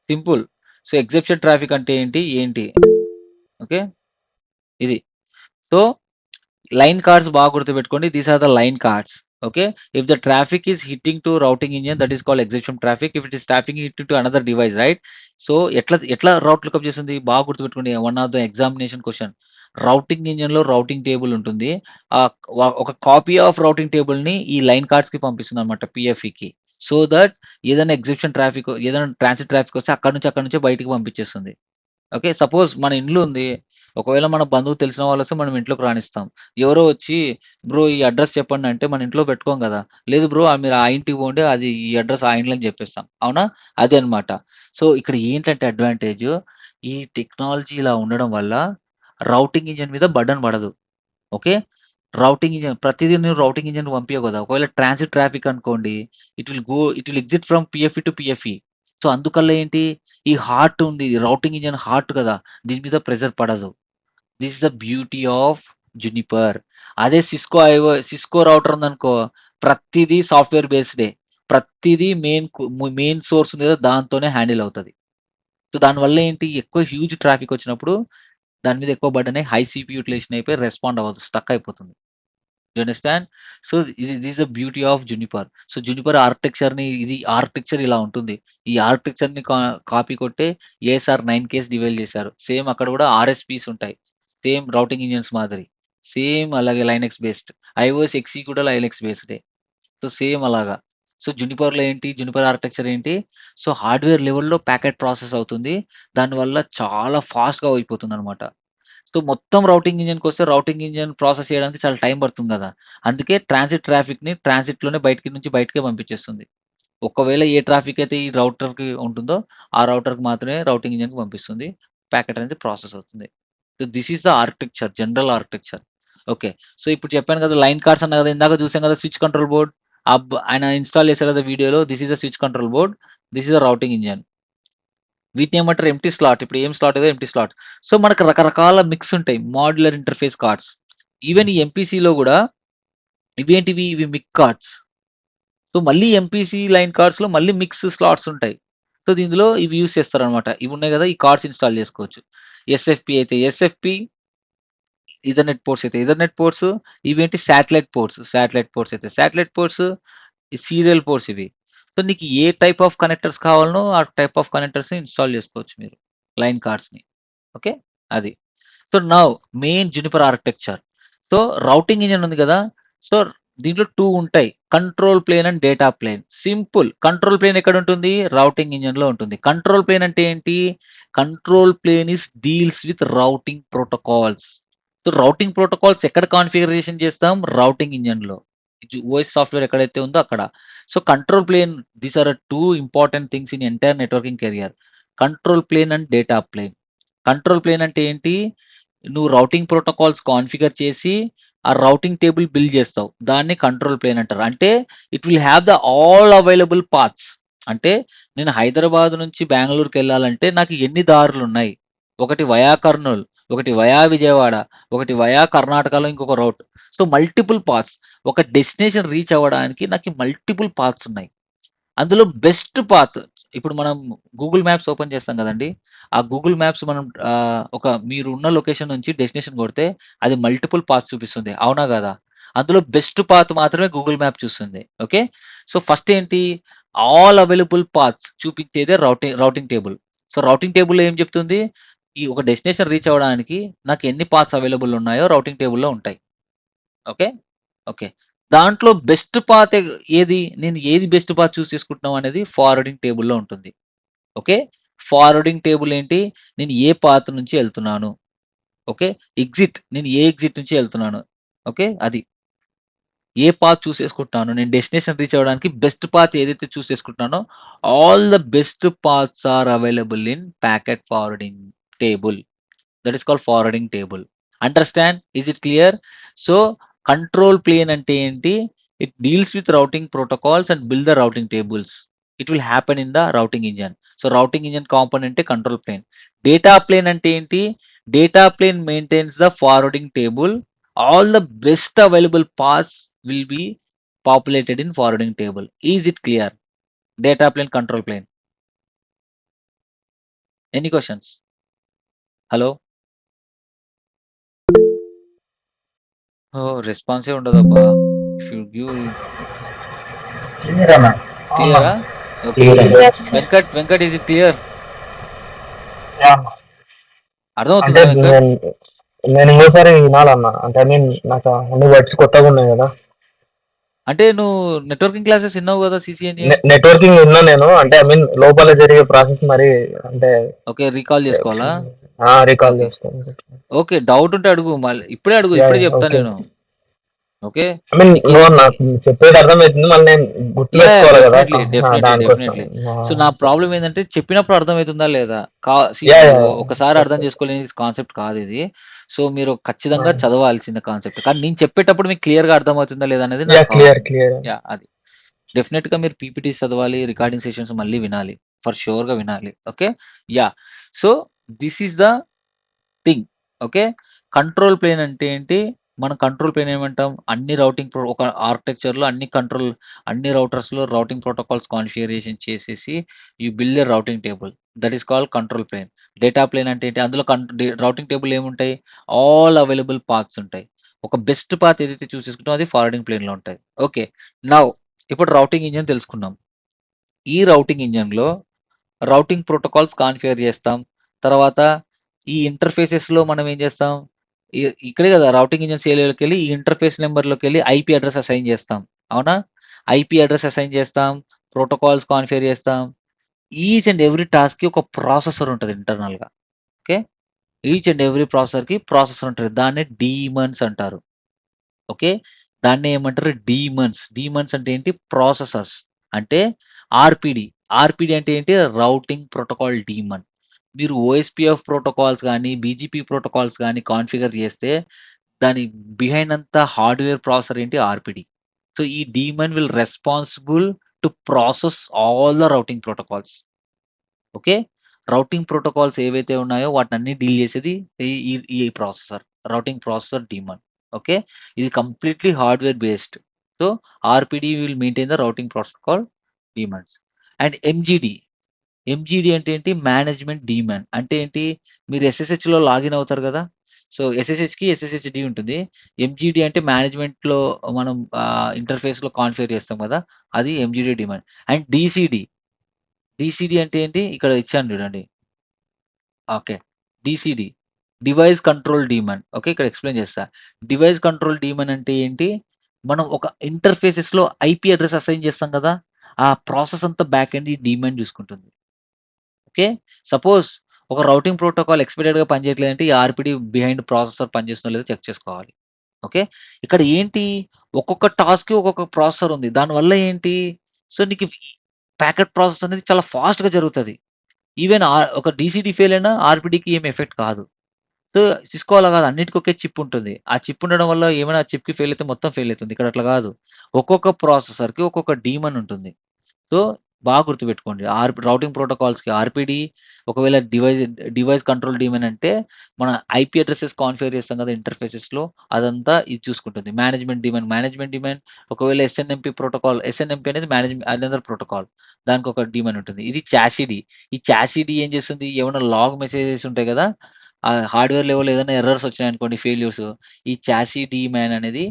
Simple. So exception traffic ante enti. Okay, ఇది. So line cards బాగా గుర్తుపెట్టుకోండి. These are the line cards. Okay, if the traffic is hitting to routing engine that is called exception traffic. If it is traffic hitting to another device, right? So ఎట్లా రౌట్ లుకప్ చేస్తుంది బాగా గుర్తుపెట్టుకోండి. One of the examination question. Routing ఇంజిన్‌లో రౌటింగ్ టేబుల్ ఉంటుంది. ఒక కాపీ ఆఫ్ రౌటింగ్ టేబుల్‌ని ఈ లైన్ కార్డ్స్‌కి పంపిస్తుందన్నమాట పీఎఫ్ఈకి. సో దట్ ఏదైనా ఎగ్జెప్షన్ ట్రాఫిక్ ఏదైనా ట్రాన్సిట్ ట్రాఫిక్ వస్తే అక్కడి నుంచే బయటికి పంపించేస్తుంది. ఓకే. సపోజ్ మన ఇల్లు ఉంది. ఒకవేళ మన బంధువు తెలిసిన వాళ్ళొస్తే మనం ఇంట్లోకి రానిస్తాం. ఎవరో వచ్చి బ్రో ఈ అడ్రెస్ చెప్పండి అంటే మన ఇంట్లో పెట్టుకోం కదా! లేదు బ్రో మీరు ఆ ఇంటికి పోండి అది ఈ అడ్రెస్ ఆ ఇంట్లో అని చెప్పేస్తాం. అవునా? అదే అన్నమాట. సో ఇక్కడ ఏంటంటే అడ్వాంటేజ్ ఈ టెక్నాలజీ ఇలా ఉండడం వల్ల రౌటింగ్ ఇంజిన్ మీద బర్డెన్ పడదు. ఓకే. రౌటింగ్ ఇంజిన్ ప్రతిదీ నువ్వు రౌటింగ్ ఇంజిన్‌కి పంపియవు కదా! ఒకవేళ ట్రాన్సిట్ ట్రాఫిక్ అనుకోండి it will exit from PFE to PFE. So అందుకల్ల ఏంటి ఈ హార్ట్ ఉంది. రౌటింగ్ ఇంజిన్ హార్ట్ కదా! దీని మీద ప్రెషర్ పడదు. This is the beauty of Juniper. అదే సిస్కో రౌటర్ ఉందనుకో ప్రతిదీ సాఫ్ట్‌వేర్ బేస్డే. ప్రతిదీ మెయిన్ సోర్స్ ఉంది కదా! దాంతోనే హ్యాండిల్ అవుతది. సో దానివల్ల ఏంటి ఎక్కువ హ్యూజ్ ట్రాఫిక్ వచ్చినప్పుడు దాని మీద ఎక్కువ బర్డెన్ అయ్యి హై సీపీ యుటిలైజేషన్ అయిపోయి రెస్పాండ్ అవ్వదు. స్టక్ అయిపోతుంది. You understand? So this the beauty of Juniper. So Juniper architecture ఇలా ఉంటుంది. ఈ ఆర్కిటెక్చర్‌ని కాపీ కొట్టే ఏఎస్ఆర్ 9 కేస్ డివైడ్ చేశారు. సేమ్ అక్కడ కూడా ఆర్ఎస్‌పీస్ ఉంటాయి. సేమ్ రౌటింగ్ ఇంజిన్స్ మాదిరి. సేమ్ అలాగే లైనక్స్ బేస్డ్. ఐఓఎస్ ఎక్స్‌ఈ కూడా లైనక్స్ బేస్డే. సో సేమ్ అలాగా. సో జునిపర్‌లో ఏంటి? జునిపర్ ఆర్కిటెక్చర్ ఏంటి? సో హార్డ్‌వేర్ లెవెల్‌లో ప్యాకెట్ ప్రాసెస్ అవుతుంది. దానివల్ల చాలా ఫాస్ట్‌గా అయిపోతుందనమాట. సో మొత్తం రౌటింగ్ ఇంజిన్‌కొస్తే రౌటింగ్ ఇంజిన్ ప్రాసెస్ చేయడానికి చాలా టైం పడుతుంది గదా! అందుకే ట్రాన్సిట్ ట్రాఫిక్‌ని ట్రాన్సిట్‌లోనే బయటికే పంపించేస్తుంది. ఒకవేళ ఏ ట్రాఫిక్ అయితే ఈ రౌటర్‌కి ఉంటుందో, ఆ రౌటర్‌కి మాత్రమే రౌటింగ్ ఇంజిన్‌కి పంపిస్తుంది. ప్యాకెట్ అనేది ప్రాసెస్ అవుతుంది. So, this is the architecture. General architecture. Okay. So, ఇప్పుడు చెప్పాను కదా! లైన్ కార్డ్స్ అన్నా కదా! ఇందాక చూసాం కదా! Switch control board. ఆయన ఇన్‌స్టాల్ చేశారు కదా! వీడియోలో. This is the switch control board. This is the routing engine. వీటిని ఏమంటారు? Empty slot. ఇప్పుడు ఏం స్లాట్ ఏదో ఎంప్టీ స్లాట్. సో, మనకు రకరకాల మిక్స్ ఉంటాయి. Modular interface cards. ఈవెన్ ఈ ఎంపీసీలో గూడా ఇవేంటివి? ఇవి మిక్ కార్డ్స్. సో, మళ్ళీ ఎంపీసీ లైన్ కార్డ్స్‌లో మళ్ళీ మిక్స్ స్లాట్స్ ఉంటాయి. సో, ఇందులో ఇవి యూజ్ చేస్తారనమాట. ఇవి ఉన్నాయి గదా! ఈ కార్డ్స్ ఇన్‌స్టాల్ చేసుకోవచ్చు. ఎస్ఎఫ్‌పి అయితే ఎస్ఎఫ్‌పి, ఈథర్‌నెట్ పోర్ట్స్ అయితే ఈథర్‌నెట్ పోర్ట్స్, ఇవేంటి శాటిలైట్ పోర్ట్స్. శాటిలైట్ పోర్ట్స్ అయితే శాటిలైట్ పోర్ట్స్, ఈ సీరియల్ పోర్ట్స్ ఇవి. సో, నీకు ఏ టైప్ ఆఫ్ కనెక్టర్స్ కావాలనో ఆ టైప్ ఆఫ్ కనెక్టర్స్‌ని ఇన్‌స్టాల్ చేసుకోవచ్చు మీరు. లైన్ కార్డ్స్‌ని. ఓకే. అది. So, now main Juniper architecture. So, routing engine ఉంది గదా! సో, దీంట్లో 2 ఉంటాయి. Control plane and data plane. Simple. Control plane ఎక్కడుంటుంది? రౌటింగ్ ఇంజిన్‌లో ఉంటుంది. కంట్రోల్ ప్లేన్ అంటే ఏంటి? Control plane deals with routing protocols. So, routing protocols ఎక్కడ కాన్ఫిగరేషన్ చేస్తాం? రౌటింగ్ ఇంజిన్‌లో. ఓఎస్ సాఫ్ట్‌వేర్ ఎక్కడైతే ఉందో అక్కడ. So, control plane these are 2 important things in entire networking career. Control plane and data plane. Control plane అంటే ఏంటి? నువ్వు రౌటింగ్ ప్రోటోకాల్స్ కాన్ఫిగర్ చేసి, ఆ రౌటింగ్ టేబుల్ బిల్డ్ చేస్తావు. దాన్ని కంట్రోల్ ప్లేన్ అంటారు. అంటే it will have the all available paths. అంటే నేను హైదరాబాద్ నుంచి బెంగుళూరుకెళ్ళాలంటే నాకు ఎన్ని దారులున్నాయి? ఒకటి వయా కర్నూల్, ఒకటి వయా విజయవాడ, ఒకటి వయా కర్ణాటకలో ఇంకొక రౌట్. So, multiple paths. ఒక డెస్టినేషన్ రీచ్ అవ్వడానికి నాకు మల్టిపుల్ పాత్స్ ఉన్నాయి. అందులో బెస్ట్ పాత్ ఇప్పుడు మనం గూగుల్ మ్యాప్స్ ఓపెన్ చేస్తాం కదండీ! ఆ గూగుల్ మ్యాప్స్ మనం ఒక మీరున్న లొకేషన్ నుంచి డెస్టినేషన్ కొడితే అది మల్టిపుల్ పాత్స్ చూపిస్తుంది. అవునా కాదా? అందులో బెస్ట్ పాత్ మాత్రమే గూగుల్ మ్యాప్ చూస్తుంది. ఓకే. సో, ఫస్ట్ ఏంటి? ఆల్ అవైలబుల్ పాత్స్ చూపించేదే రౌటింగ్ టేబుల్. సో, రౌటింగ్ టేబుల్‌లో ఏం చెప్తుంది? ఈ ఒక డెస్టినేషన్ రీచ్ అవ్వడానికి నాకు ఎన్ని పాత్స్ అవైలబుల్ ఉన్నాయో రౌటింగ్ టేబుల్‌లో ఉంటాయి. ఓకే. ఓకే. దాంట్లో బెస్ట్ పాత్ ఏది? నేను ఏది బెస్ట్ పాత్ చూస్ చేసుకుంటున్నాం అనేది ఫార్వర్డింగ్ టేబుల్‌లో ఉంటుంది. ఓకే. ఫార్వర్డింగ్ టేబుల్ ఏంటి? నేను ఏ పాత్ నుంచి ఎళ్తున్నాను. ఓకే. నేను ఏ ఎగ్జిట్ నుంచి ఎళ్తున్నాను. ఓకే. అది. ఏ పాత్ చూస్ చేసుకుంటున్నాను. నేను డెస్టినేషన్ రీచ్ అవ్వడానికి బెస్ట్ పాత్ ఏదైతే చూస్ చేసుకుంటున్నానో all the best paths are available in packet forwarding table. That is called forwarding table. Understand? Is it clear? So, control plane అంటే ఏంటి? It deals with routing protocols and build the routing tables. It will happen in the routing engine. So, routing engine కాంపోనెంటే కంట్రోల్ ప్లేన్. డేటా ప్లేన్ అంటే ఏంటి? Data plane maintains the forwarding table. All the best available paths will be populated in forwarding table. Is it clear? Data plane, control plane. Any questions? Hello? Oh! రెస్పాన్సే ఉండదబ్బా! ఇఫ్ యూ గివ్ క్లియర్ అన్న. క్లియరా? ఓకే. క్లియర్ అన్న. Yes, sir. Venkat is it clear? Yeah. అంటే అర్థమవుతుందా వెంకట్? నేను ఇంకోసారి వినాలన్నా. అంటే ఐ మీన్ నాకు అన్ని వర్డ్స్ కొత్తగా ఉన్నాయి కదా. అంటే నువ్వు నెట్వర్కింగ్ క్లాసెస్ విన్నావు కదా సీసీఎన్ఏ? నెట్వర్కింగ్ విన్నా నేను. అంటే ఐ మీన్ లోపల జరిగే ప్రాసెస్ మరి అంటే ఓకే. రీకాల్ చేసుకోవాలా? Recall okay. చేసుకోండి. ఓకే. డౌట్ ఉంటే అడుగు. మళ్ళీ ఇప్పుడే అడుగు. యా ఇప్పుడే యా చెప్తా ఓకే. నేను. ఓకే. ఐ మీన్ నీకు నువ్వు నీ నాకు చెప్పేది అర్థమవుతుంది. మళ్ళీ నేను గుర్తు పెట్టుకోవాలి కదా దానికోసం. డెఫినెట్లీ. సో, నా ప్రాబ్లమ్ ఏందంటే చెప్పినప్పుడు అర్థమవుతుందా లేదా? యా యా ఒకసారి అర్థం చేసుకోలేని కాన్సెప్ట్ కాదిది. సో, మీరు ఖచ్చితంగా చదవాల్సిన కాన్సెప్ట్. కానీ నేను చెప్పేటప్పుడు మీకు క్లియర్‌గా అర్థమవుతుందా లేదా అనేది యా నాకు క్లియర్ కావాల్సింది. క్లియర్. యాహ్! అది. డెఫినిట్‌గా మీరు పీపీటీస్ చదవాలి. రికార్డింగ్ సెషన్స్ మళ్ళీ వినాలి. ఫర్ ష్యూర్‌గా వినాలి. Okay. Yeah! So, this is the thing. Okay. Control plane అంటే ఏంటి? మనం కంట్రోల్ ప్లేన్ ఏమంటాం? అన్ని రౌటింగ్ ఒక ఆర్కిటెక్చర్‌లో అన్ని రౌటర్స్‌లో రౌటింగ్ ప్రోటోకాల్స్ కాన్ఫిగరేషన్ చేసేసి you build a routing table. That is called control plane. Data plane అంటే ఏంటి? అందులో రౌటింగ్ టేబుల్ ఏముంటాయి? ఆల్ అవైలబుల్ పాత్స్ ఉంటాయి. ఒక బెస్ట్ పాత్ ఏదైతే చూస్ చేసుకుంటామో అది ఫార్వర్డింగ్ ప్లేన్‌లో ఉంటది. ఓకే. నౌ ఇప్పుడు రౌటింగ్ ఇంజిన్ తెలుసుకున్నాం. ఈ రౌటింగ్ ఇంజిన్‌లో రౌటింగ్ ప్రోటోకాల్స్ కాన్ఫిగర్ చేస్తాం. తర్వాత ఈ ఇంటర్ఫేసెస్‌లో మనం ఏం చేస్తాం? ఇ ఇక్కడే కదా రౌటింగ్ ఇంజిన్ సిఎల్‌ఓలోకెళ్ళి ఈ ఇంటర్ఫేస్ నంబర్‌లోకెళ్ళి ఐపీ అడ్రెస్ అసైన్ చేస్తాం. అవునా? ఐపీ అడ్రెస్ అసైన్ చేస్తాం. ప్రోటోకాల్స్ కాన్ఫిగర్ చేస్తాం. ఈచ్ అండ్ ఎవ్రీ టాస్క్‌కి ఒక ప్రాసెసర్ ఉంటది ఇంటర్నల్‌గా. ఓకే. ఈచ్ అండ్ ఎవ్రీ ప్రాసెసర్‌కి ప్రాసెసర్ ఉంటది. దాన్నే డీమన్స్ అంటారు. ఓకే. దాన్నే ఏమంటారు? డీమన్స్. డీమన్స్ అంటే ఏంటి? ప్రాసెసర్స్. అంటే ఆర్పిడి. ఆర్పిడి అంటే ఏంటి? Routing protocol daemon. మీరు ఓఎస్పీఎఫ్ ప్రోటోకాల్స్ గాని, బీజీపీ ప్రోటోకాల్స్ గాని కాన్ఫిగర్ చేస్తే దాని బిహైండ్ అంతా హార్డ్‌వేర్ ప్రాసెసర్ ఏంటి? ఆర్పిడి. సో, ఈ daemon will responsible to process all the routing protocols. Okay. Routing protocols ఏవైతే ఉన్నాయో వాటినన్నీ డీల్ చేసేది ఈ ఈ ఈ processor. Routing processor daemon. Okay. ఇది completely hardware based. So, RPD will maintain the routing protocol daemons. And MGD. MGD అంటే ఏంటి? Management daemon. అంటే ఏంటి? మీరు ఎస్ఎస్‌హెచ్‌లో లాగిన్ అవుతారు గదా! సో, ఎస్ఎస్‌హెచ్‌కి ఎస్ఎస్‌హెచ్‌డీ ఉంటుంది. ఎంజీడీ అంటే మేనేజ్మెంట్‌లో మనం ఇంటర్ఫేస్‌లో కాన్ఫిగర్ చేస్తాం గదా! అది MGD demon. And DCD. DCD అంటే ఏంటి? ఇక్కడ ఇచ్చాను చూడండి. Okay. DCD. Device control demon. Okay. ఇక్కడ ఎక్స్‌ప్లెయిన్ చేస్తా. డివైస్ కంట్రోల్ డీమన్ అంటే ఏంటి? మనం ఒక ఇంటర్ఫేసెస్‌లో ఐపీ అడ్రెస్ అసైన్ చేస్తాం గదా! ఆ ప్రాసెస్ అంతా బ్యాక్ ఎండ్ ఈ డీమన్ చూసుకుంటుంది. ఓకే. సపోజ్ ఒక రౌటింగ్ ప్రోటోకాల్ ఎక్స్‌పెక్టెడ్‌గా పనిచేయట్లేదంటే ఈ ఆర్‌పిడి బిహైండ్ ప్రాసెసర్ పనిచేస్తుందో లేదో చెక్ చేసుకోవాలి. ఓకే. ఇక్కడ ఏంటి? ఒక్కొక్క టాస్క్‌కి ఒక్కొక్క ప్రాసెసర్ ఉంది. దానివల్ల ఏంటి? సో, నీకు ప్యాకెట్ ప్రాసెస్ అనేది చాలా ఫాస్ట్‌గా జరుగుతది. ఈవెన్ ఒక డీసీడీ ఫెయిల్ అయినా ఆర్‌పిడికి ఏమి ఎఫెక్ట్ కాదు. సో, సిస్కో అలా కాదు. అన్నిటికి ఒకే చిప్ ఉంటుంది. ఆ చిప్ ఉండడం వల్ల ఏమైనా చిప్‌కి ఫెయిల్ అయితే మొత్తం ఫెయిల్ అయితుంది. ఇక్కడ అట్లా కాదు. ఒక్కొక్క ప్రాసెసర్‌కి ఒక్కొక్క డీమన్ ఉంటుంది. సో, బాగా గుర్తుపెట్టుకోండి. రౌటింగ్ ప్రోటోకాల్స్‌కి ఆర్‌పిడి, ఒకవేళ డివైస్ కంట్రోల్ డీమన్ అంటే మన ఐపీ అడ్రెసెస్ కాన్ఫిగర్ చేస్తాం కదా! ఇంటర్ఫేసెస్‌లో అదంతా ఇది చూసుకుంటుంది. మేనేజ్మెంట్ డీమన్ ఒకవేళ ఎస్ఎన్ఎంపీ ప్రోటోకాల్ ఎస్ఎన్ఎంపీ అనేది అనదర్ ప్రోటోకాల్. దానికొక డీమన్ ఉంటుంది. ఇది చాసిడీ. ఈ చాసిడీ ఏం చేస్తుంది? ఏమైనా లాగ్ మెసేజెస్ ఉంటాయి కదా! హార్డ్‌వేర్ లెవెల్‌లో ఏదైనా ఎర్రర్స్ వచ్చాయనుకోండి ఫెయిల్యూర్స్ ఈ చాసీ డీమాన్ అనేది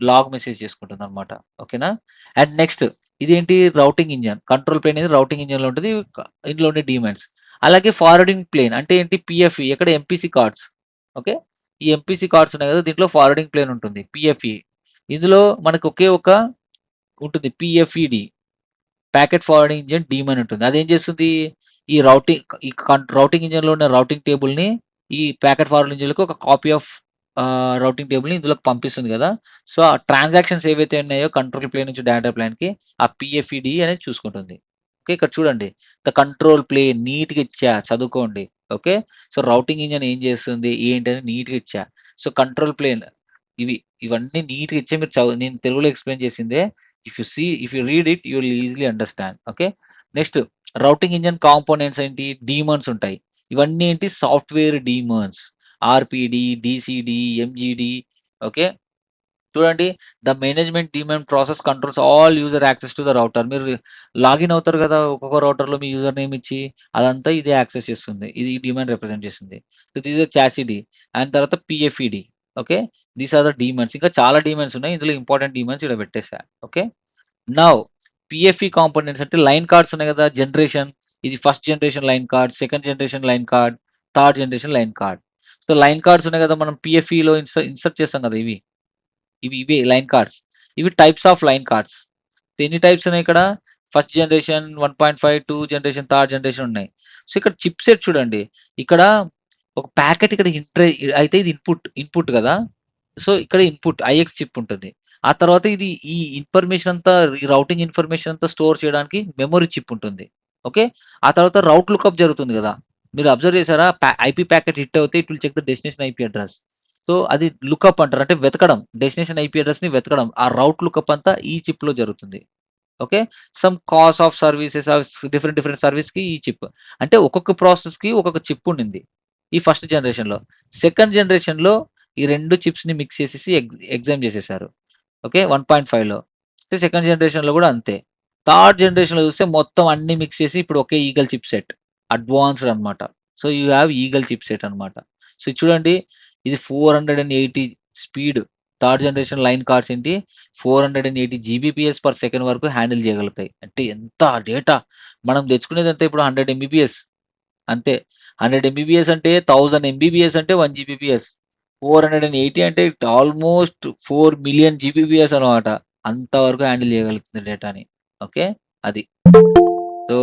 లాగ్ మెసేజ్ చేసుకుంటుందనమాట. ఓకేనా? అండ్ నెక్స్ట్ ఇదేంటి రౌటింగ్ ఇంజిన్. కంట్రోల్ ప్లేన్ అనేది రౌటింగ్ ఇంజిన్‌లో ఉంటది. ఇందులో ఉండే డీమాన్స్. అలాగే ఫార్వర్డింగ్ ప్లేన్ అంటే ఏంటి? పీఎఫ్ఈ ఎక్కడ ఎంపీసీ కార్డ్స్. ఓకే. ఈ ఎంపీసీ కార్డ్స్ ఉన్నాయి కదా! దీంట్లో ఫార్వర్డింగ్ ప్లేన్ ఉంటుంది. పీఎఫ్ఈ. ఇందులో మనకు ఒకే ఒక ఉంటుంది. పీఎఫ్ఈడి. ప్యాకెట్ ఫార్వర్డింగ్ ఇంజిన్ డీమన్ ఉంటుంది. అదేం చేస్తుంది? ఈ రౌటింగ్ ఇంజిన్‌లో ఉన్న రౌటింగ్ టేబుల్‌ని ఈ ప్యాకెట్ ఫార్వర్డింగ్ ఇంజిన్‌లకి ఒక కాపీ ఆఫ్ రౌటింగ్ టేబుల్‌ని ఇందులోకి పంపిస్తుంది గదా! సో, ఆ ట్రాన్సాక్షన్స్ ఏవైతే ఉన్నాయో కంట్రోల్ ప్లేన్ నుంచి డేటా ప్లేన్‌కి ఆ పీఎఫ్ఈడి అనేది చూసుకుంటుంది. ఓకే. ఇక్కడ చూడండి. ద కంట్రోల్ ప్లేన్ నీట్‌గా ఇచ్చా చదువుకోండి. ఓకే. సో, రౌటింగ్ ఇంజిన్ ఏం చేస్తుంది? ఏంటని నీట్‌గా ఇచ్చా. సో, కంట్రోల్ ప్లేన్ ఇవి ఇవన్నీ నీట్‌గా ఇచ్చా మీరు నేను తెలుగులో ఎక్స్‌ప్లెయిన్ చేసిందే. If you read it you will easily understand. Okay. Next routing engine components ఏంటి? డీమన్స్ ఉంటాయి. ఇవన్నీ ఏంటి? Software daemons. RPD, DCD, MGD okay. చూడండి the management daemon process controls all user access to the router. మీరు లాగిన్ అవుతారు కదా! ఒక్కొక్క రౌటర్‌లో మీ యూజర్ నేమ్ ఇచ్చి అదంతా ఇదే యాక్సెస్ చేస్తుంది. ఇది డీమన్ రిప్రజెంట్ చేస్తుంది. So, this is chassisd and తర్వాత PFED. Okay. These are the daemons. ఇంకా చాలా డీమన్స్ ఉన్నాయి. ఇందులో ఇంపార్టెంట్ డీమన్స్ ఇక్కడ పెట్టేసా. ఓకే. నౌ పీఎఫ్ఈ కాంపోనెంట్స్ అంటే లైన్ కార్డ్స్ ఉన్నాయి కదా! జనరేషన్ ఇది first generation line card, second generation line card, third generation line card. So, line cards ఉన్నాయి కదా! మనం పీఎఫ్ఈలో ఇన్సర్ట్ చేస్తాం కదా! ఇవే లైన్ కార్డ్స్. ఇవి టైప్స్ ఆఫ్ లైన్ కార్డ్స్. ఎన్ని టైప్స్ ఉన్నాయి ఇక్కడ? First generation, 1.5, 2 generation, third generation ఉన్నాయి. సో, ఇక్కడ చిప్‌సెట్ చూడండి. ఇక్కడ ఒక ప్యాకెట్ ఇక్కడ అయితే ఇది ఇన్‌పుట్ గదా! సో, ఇక్కడ ఇన్‌పుట్ ఐఎక్స్ చిప్ ఉంటుంది. ఆ తర్వాత ఈ ఇన్ఫర్మేషన్ అంతా ఈ రౌటింగ్ ఇన్ఫర్మేషన్ అంతా స్టోర్ చేయడానికి మెమరీ చిప్ ఉంటుంది. ఓకే. ఆ తర్వాత రౌట్ లుకప్ జరుగుతుంది గదా! మీరు అబ్జర్వ్ చేసారా? ఐపీ ప్యాకెట్ హిట్ అవుతే it will check the destination IP address. So, అది లుకప్ అంటారు. అంటే వెతకడం. డెస్టినేషన్ ఐపీ అడ్రెస్‌ని వెతకడం. ఆ రౌట్ లుకప్ అంతా ఈ చిప్‌లో జరుగుతుంది. Okay. Some cost of services different సర్వీస్‌కి ఈ చిప్. అంటే ఒక్కొక్క ప్రాసెస్‌కి ఒక్కొక్క చిప్ ఉండింది. ఈ ఫస్ట్ జనరేషన్‌లో. సెకండ్ జనరేషన్‌లో ఈ 2 చిప్స్‌ని మిక్స్ చేసేసి ఎగ్జామ్ చేసేసారు. ఓకే. 1.5లో. సెకండ్ జనరేషన్‌లో గూడా అంతే. థర్డ్ జనరేషన్‌లో చూస్తే మొత్తం అన్నీ మిక్స్ చేసి ఇప్పుడు ఒకే ఈగల్ చిప్ సెట్. అడ్వాన్స్‌డ్ అన్నమాట. So, you have eagle chip set అన్నమాట. సో, ఇది చూడండి ఇది 480 speed third generation line cards ఏంటి 480 జీబీపీఎస్ పర్ సెకండ్ వరకు హ్యాండిల్ చేయగలుగుతాయి. అంటే ఎంత డేటా మనం తెచ్చుకునేదంతా ఇప్పుడు 100 ఎంబీపీఎస్ అంతే. 100 ఎంబీపీఎస్ అంటే 1000 ఎంబీపీఎస్ అంటే 1 జీబీపీఎస్. 480 అంటే ఆల్మోస్ట్ 4,000,000 జీబీపీఎస్ అనమాట. అంత వరకు హ్యాండిల్ చేయగలుగుతుంది డేటాని. ఓకే. అది. So,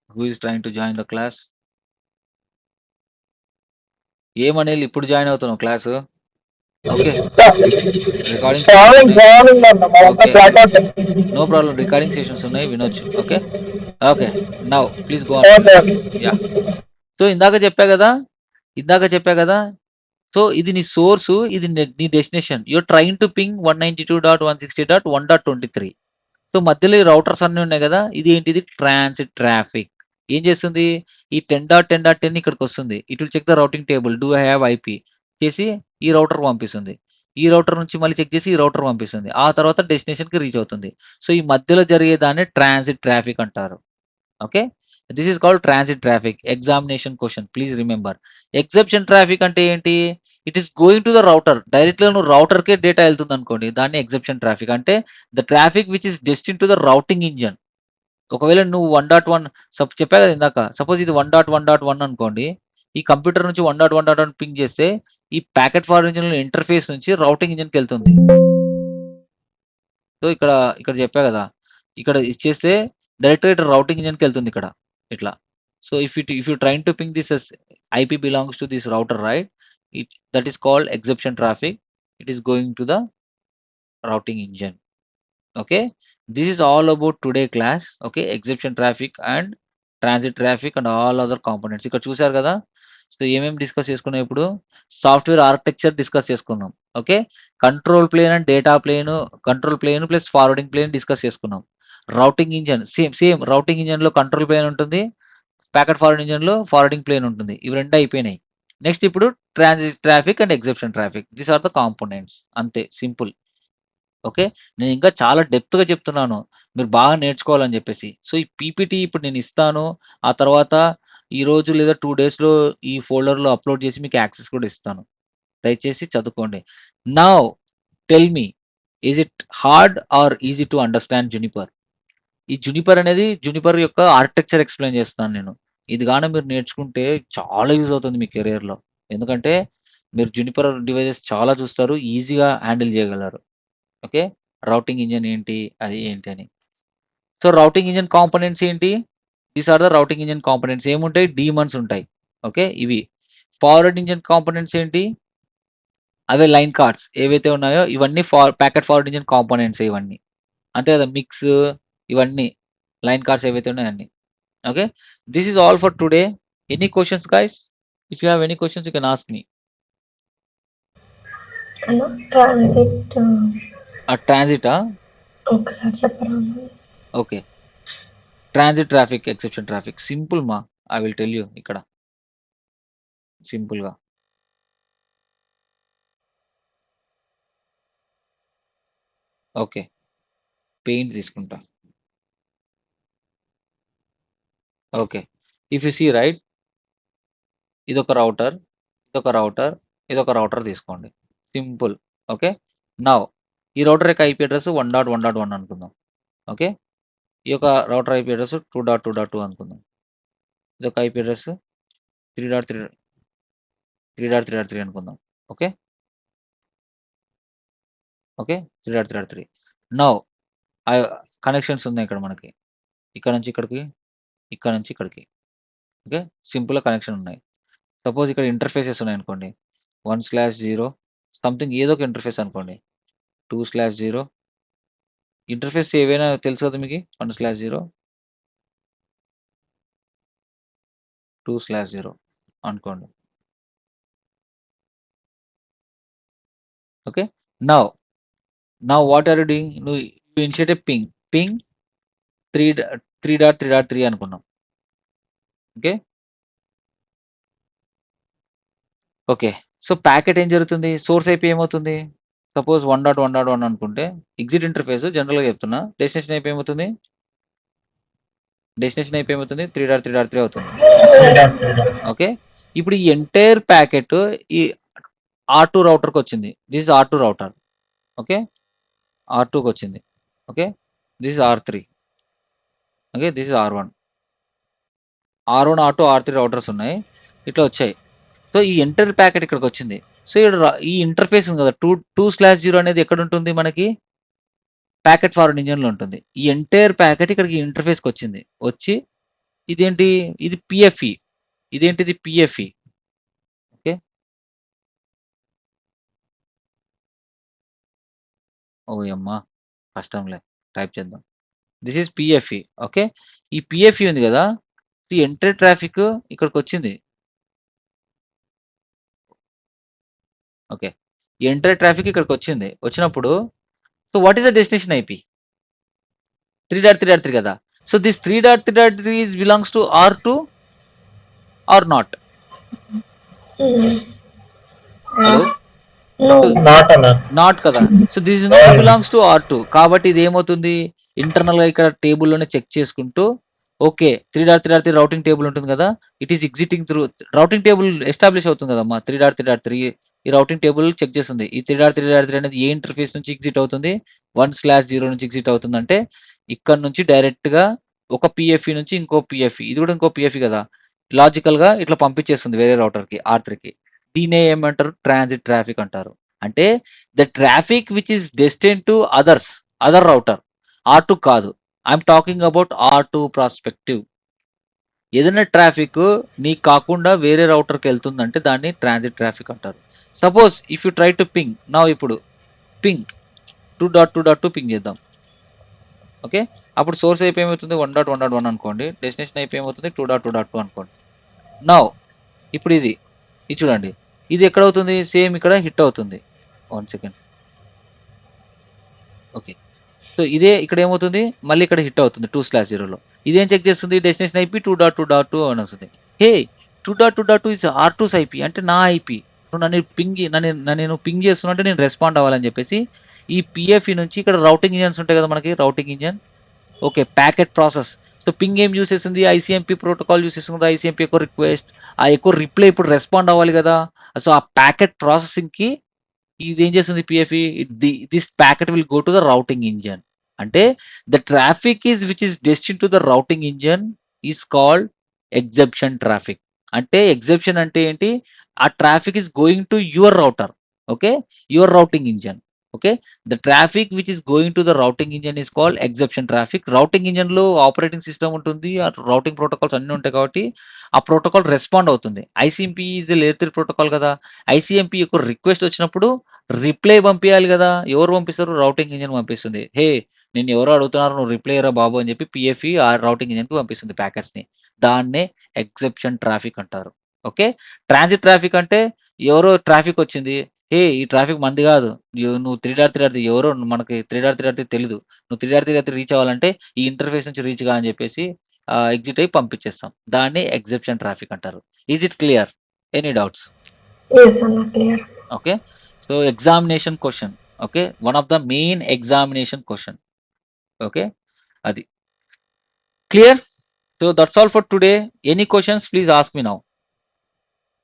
who is trying to join the class? ఏం అనిల్ ఇప్పుడు జాయిన్ అవుతున్నావు class? Okay. Recording sessions traveling ఉన్నాయి. ట్రావెలింగ్ అన్న మాదంతా okay. Flat out. No problem. Recording sessions ఉన్నాయి, వినొచ్చు. Okay. Okay. Now please go on. Okay yeah! So ఇందాక చెప్పా గదా! సో ఇది నీ సోర్సు, ఇది నీ destination. You're trying to ping 192.160.1.23. So మధ్యలో ఈ రౌటర్స్ అన్నీ ఉన్నాయి గదా! ఇది ఏంటిది? Transit traffic. ఏం చేస్తుంది? ఈ 10.10.10 ఇక్కడికొస్తుంది. It will check the routing table. Do I have IP చేసి ఈ రౌటర్‌కి పంపిస్తుంది. ఈ రౌటర్ నుంచి మళ్ళీ చెక్ చేసి ఈ రౌటర్‌కి పంపిస్తుంది. ఆ తర్వాత డెస్టినేషన్‌కి రీచ్ అవుతుంది. సో ఈ మధ్యలో జరిగేదాన్ని ట్రాన్సిట్ ట్రాఫిక్ అంటారు. Okay. This is called transit traffic. Examination question please remember. Exception traffic అంటే ఏంటి? It is going to the router. డైరెక్ట్‌గా నువ్వు రౌటర్‌కే డేటా ఎళ్తుందనుకోండి. దాన్ని ఎక్సెప్షన్ ట్రాఫిక్ అంటే the traffic which is destined to the routing engine. ఒకవేళ నువ్వు 1.1 చెప్పా కదా ఇందాక. సపోజ్ ఇది 1.1.1 అనుకోండి. ఈ కంప్యూటర్ నుంచి 1.1.1 పింగ్ చేస్తే ఈ ప్యాకెట్ ఫార్వర్డ్ ఇంజిన్‌లో ఇంటర్ఫేస్ నుంచి రౌటింగ్ ఇంజిన్‌కెళ్తుంది. సో ఇక్కడ చెప్పా కదా! ఇక్కడ ఇచ్చేస్తే డైరెక్ట్‌గా ఇటు రౌటింగ్ ఇంజిన్‌కెళ్తుంది ఇక్కడ. ఇట్లా. So if you trying to ping this as IP belongs to this router right? That is called exception traffic. It is going to the routing engine. Okay. This is all about today class. Okay. Exception traffic and transit traffic and all other components. ఇక్కడ చూసారు కదా! సో ఏమేమి డిస్కస్ చేసుకున్నాం ఇప్పుడు? సాఫ్ట్‌వేర్ ఆర్కిటెక్చర్ డిస్కస్ చేసుకున్నాం. Okay. Control plane and data plane, control plane plus forwarding plane discuss చేసుకున్నాం. రౌటింగ్ ఇంజిన్ సేమ్ రౌటింగ్ ఇంజిన్‌లో కంట్రోల్ ప్లేన్ ఉంటుంది. ప్యాకెట్ ఫార్వర్డ్ ఇంజిన్‌లో ఫార్వర్డింగ్ ప్లేన్ ఉంటుంది. ఇవి 2 అయిపోయినాయి. నెక్స్ట్ ఇప్పుడు transit traffic and exception traffic. These are the components. అంతే సింపుల్. ఓకే. నేను ఇంకా చాలా డెప్త్‌గా చెప్తున్నాను. మీరు బాగా నేర్చుకోవాలని చెప్పేసి. సో ఈ పీపీటీ ఇప్పుడు నేను ఇస్తాను. ఆ తర్వాత ఈరోజు లేదా 2 డేస్‌లో ఈ ఫోల్డర్‌లో అప్‌లోడ్ చేసి మీకు యాక్సెస్ కూడా ఇస్తాను. దయచేసి చదువుకోండి. Now tell me, is it hard or easy to understand Juniper? ఈ జునిపర్ యొక్క ఆర్కిటెక్చర్ ఎక్స్‌ప్లెయిన్ చేస్తున్నాను నేను. ఇది గాని మీరు నేర్చుకుంటే చాలా యూజ్ అవుతుంది మీ కెరియర్‌లో. ఎందుకంటే మీరు జునిపర్ డివైసెస్ చాలా చూస్తారు. ఈజీగా హ్యాండిల్ చేయగలరు. ఓకే. రౌటింగ్ ఇంజిన్ ఏంటి? అది ఏంటి అని. సో రౌటింగ్ ఇంజిన్ కాంపోనెంట్స్ ఏంటి? These are the routing engine components. ఏముంటాయి? డీమన్స్ ఉంటాయి. ఓకే. ఇవి. ఫార్వర్డ్ ఇంజిన్ కాంపోనెంట్స్ ఏంటి? అవే లైన్ కార్డ్స్ ఏవైతే ఉన్నాయో ఇవన్నీ ప్యాకెట్ ఫార్వర్డ్ ఇంజిన్ కాంపోనెంట్స్ ఇవన్నీ. అంతే కదా! మిక్స్ ఇవన్నీ లైన్ కార్డ్స్ ఏవైతే ఉన్నాయో అన్నీ. Okay. This is all for today. Any questions guys? If you have any questions you can ask me. అన్న ట్రాన్సిట్ ట్రాన్సిటా? ఒకసారి చెప్పరా అన్న? Okay. Transit traffic, exception traffic. Simple మా. ఐ విల్ టెల్ యూ ఇక్కడ. సింపుల్‌గా. ఓకే. పెయింట్ తీసుకుంటా. Okay. If you see right ఇదొక రౌటర్, ఇదొక రౌటర్, ఇదొక రౌటర్ తీసుకోండి. సింపుల్. ఓకే. నౌ ఈ రౌటర్ యొక్క ఐపీ అడ్రెస్ 1.1.1 అనుకుందాం. ఓకే. ఈ యొక్క రౌటర్ ఐపీ అడ్రెస్ 2.2.2 అనుకుందాం. ఇదొక ఐపీ అడ్రెస్ 3.3 అనుకుందాం. ఓకే. ఓకే. 3.3.3. నౌ కనెక్షన్స్ ఉన్నాయి ఇక్కడ మనకి. ఇక్కడ నుంచి ఇక్కడికి, ఇక్కడ నుంచి ఇక్కడికి. ఓకే. సింపుల్‌గా కనెక్షన్ ఉన్నాయి. సపోజ్ ఇక్కడ ఇంటర్ఫేసెస్ ఉన్నాయనుకోండి. 1/0 సంథింగ్ ఏదో ఒక ఇంటర్ఫేస్ అనుకోండి. 2/0 ఇంటర్ఫేస్ ఏవైనా తెలుసు కదా మీకు? 1/0 2/0 అనుకోండి. Okay. Now what are you doing? నువ్వు ఇనిషియేట్ ఎ పింగ్ 3.3.3 అనుకున్నాం. ఓకే. ఓకే. సో ప్యాకెట్ ఏం జరుగుతుంది? సోర్స్ ఐపీ ఏమవుతుంది? సపోజ్ 1.1.1 అనుకుంటే ఎగ్జిట్ ఇంటర్ఫేస్ జనరల్‌గా చెప్తున్నా. డెస్టినేషన్ ఐపీ ఏమవుతుంది? డెస్టినేషన్ ఐపీ ఏమవుతుంది? 3.3.3 అవుతుంది. ఓకే. ఇప్పుడు ఈ ఎంటైర్ ప్యాకెట్ ఈ R2 రౌటర్‌కొచ్చింది. This is R2 router. Okay. R2కొచ్చింది. Okay. This is R3. Okay. This is R1. R1, R2, R3 routers ఉన్నాయి. ఇట్లా వచ్చాయి. సో ఈ ఎంటైర్ ప్యాకెట్ ఇక్కడికొచ్చింది. సో ఇక్కడ ఈ ఇంటర్ఫేస్ ఉంది కదా! 2/0 అనేది ఎక్కడుంటుంది మనకి? ప్యాకెట్ ఫార్వర్డ్ ఇంజిన్‌లో ఉంటుంది. ఈ ఎంటైర్ ప్యాకెట్ ఇక్కడికి ఇంటర్ఫేస్‌కొచ్చింది. వచ్చి ఇదేంటి? ఇది పీఎఫ్ఈ. ఇదేంటిది? పీఎఫ్ఈ. ఓకే. ఓయమ్మా! కష్టంలే. టైప్ చేద్దాం. This is PFE. ఓకే. ఈ పీఎఫ్ఈ ఉంది గదా! ఈ ఎంటర్ ట్రాఫిక్ ఇక్కడికొచ్చింది. ఓకే. ఎంటర్ ట్రాఫిక్ ఇక్కడికొచ్చింది. వచ్చినప్పుడు so what is the destination IP? 3.3.3 కదా! So this 3.3.3 is belongs to R2 or not? Hello! No. So not అన్న. నాట్ కదా! So this is not belongs to R2. కాబట్టి ఇది ఏమవుతుంది? ఇంటర్నల్‌గా ఇక్కడ టేబుల్‌లోనే చెక్ చేసుకుంటూ ఓకే. 3.3.3 రౌటింగ్ టేబుల్ ఉంటుంది కదా! It is exiting through routing table establish అవుతుంది కదమ్మా! 3.3.3 ఈ రౌటింగ్ టేబుల్ చెక్ చేస్తుంది. ఈ 3.3.3 అనేది ఏ ఇంటర్ఫేస్ నుంచి ఎగ్జిట్ అవుతుంది? 1/0 నుంచి ఎగ్జిట్ అవుతుందంటే ఇక్కడ నుంచి డైరెక్ట్‌గా ఒక పీఎఫ్ఈ నుంచి ఇంకో పీఎఫ్ఈ. ఇది కూడా ఇంకో పీఎఫ్ఈ కదా! లాజికల్‌గా ఇట్లా పంపించేస్తుంది వేరే రౌటర్‌కి R3కి. దీన్నే ఏమంటారు? ట్రాన్సిట్ ట్రాఫిక్ అంటారు. అంటే the traffic which is destined to other router. R2 కాదు. I'm talking about R2 prospective. ఏదైనా ట్రాఫిక్ నీకు కాకుండా వేరే రౌటర్‌కి వెళ్తుందంటే దాన్ని ట్రాన్సిట్ ట్రాఫిక్ అంటారు. Suppose if you try to ping now ఇప్పుడు పింగ్ 2.2.2 పింగ్ చేద్దాం. ఓకే. అప్పుడు సోర్స్ ఐపీ ఏమవుతుంది? 1.1.1 అనుకోండి. డెస్టినేషన్ ఐపీ ఏమవుతుంది? 2.2.2 అనుకోండి. నౌ ఇప్పుడు ఇది చూడండి. ఇది ఎక్కడవుతుంది? సేమ్ ఇక్కడ హిట్ అవుతుంది. 1 సెకండ్. ఓకే. సో ఇదే ఇక్కడ ఏమవుతుంది? మళ్ళీ ఇక్కడ హిట్ అవుతుంది 2/0లో. ఇదేం చెక్ చేస్తుంది? డెస్టినేషన్ ఐపీ 2.2.2 అని వస్తుంది. హే! 2.2.2 ఇస్ R2's ఐపీ అంటే నా ఐపీ. నువ్వు నన్ను పింగ్ చేస్తున్నావు అంటే నేను రెస్పాండ్ అవ్వాలని చెప్పేసి ఈ పీఎఫ్ఈ నుంచి ఇక్కడ రౌటింగ్ ఇంజిన్స్ ఉంటాయి కదా మనకి routing engine. Okay. Packet process. So ping ఏం యూజ్ చేస్తుంది? ఐసీఎంపీ ప్రోటోకాల్ యూజ్ చేస్తుంది. ఐసీఎంపీ ఎక్కువ రిక్వెస్ట్ ఆ ఎక్కువ రిప్లై ఇప్పుడు రెస్పాండ్ అవ్వాలి కదా! సో ఆ ప్యాకెట్ ప్రాసెసింగ్‌కి ఇది ఏం చేస్తుంది PFE? This packet will go to the routing engine. అంటే the traffic which is destined to the routing engine is called exception traffic. అంటే ఎగ్జెప్షన్ అంటే ఏంటి? ఆ traffic is going to your router. Okay. Your routing engine. Okay. The traffic which is going to the routing engine is called exception traffic. Routing ఇంజిన్‌లో ఆపరేటింగ్ సిస్టమ్ ఉంటుంది. ఆ రౌటింగ్ ప్రోటోకాల్స్ అన్నీ ఉంటాయి కాబట్టి ఆ ప్రోటోకాల్ రెస్పాండ్ అవుతుంది. ICMP is a layer 3 protocol కదా! ఐసీఎంపీ యొక్క రిక్వెస్ట్ వచ్చినప్పుడు రిప్లై పంపియాలి గదా! ఎవరు పంపిస్తారు? రౌటింగ్ ఇంజిన్ పంపిస్తుంది. హే! నిన్ను ఎవరో అడుగుతున్నారు నువ్వు రిప్లై ఇయ్యరా బాబు అని చెప్పి పీఎఫ్ఈ ఆ రౌటింగ్ ఇంజిన్‌కి పంపిస్తుంది ప్యాకెట్స్‌ని. దాన్నే ఎగ్జెప్షన్ ట్రాఫిక్ అంటారు. ఓకే. ట్రాన్సిట్ ట్రాఫిక్ అంటే ఎవరో ట్రాఫిక్ వచ్చింది. హే! ఈ ట్రాఫిక్ మనది గాదు. నువ్వు 3.3 ఎవరో మనకి 3.3 తెలీదు. నువ్వు 3.3 రీచ్ అవ్వాలంటే ఈ ఇంటర్ఫేస్ నుంచి రీచ్ గా అని చెప్పేసి ఎగ్జిట్ అయ్యి పంపించేస్తాం. దాన్ని ఎగ్జెప్షన్ ట్రాఫిక్ అంటారు. Is it clear? Any doubts? Yes, Anna, clear. Okay. So examination question. Okay. One of the main examination question. Okay. అది. Clear? So that's all for today. Any questions please ask me now.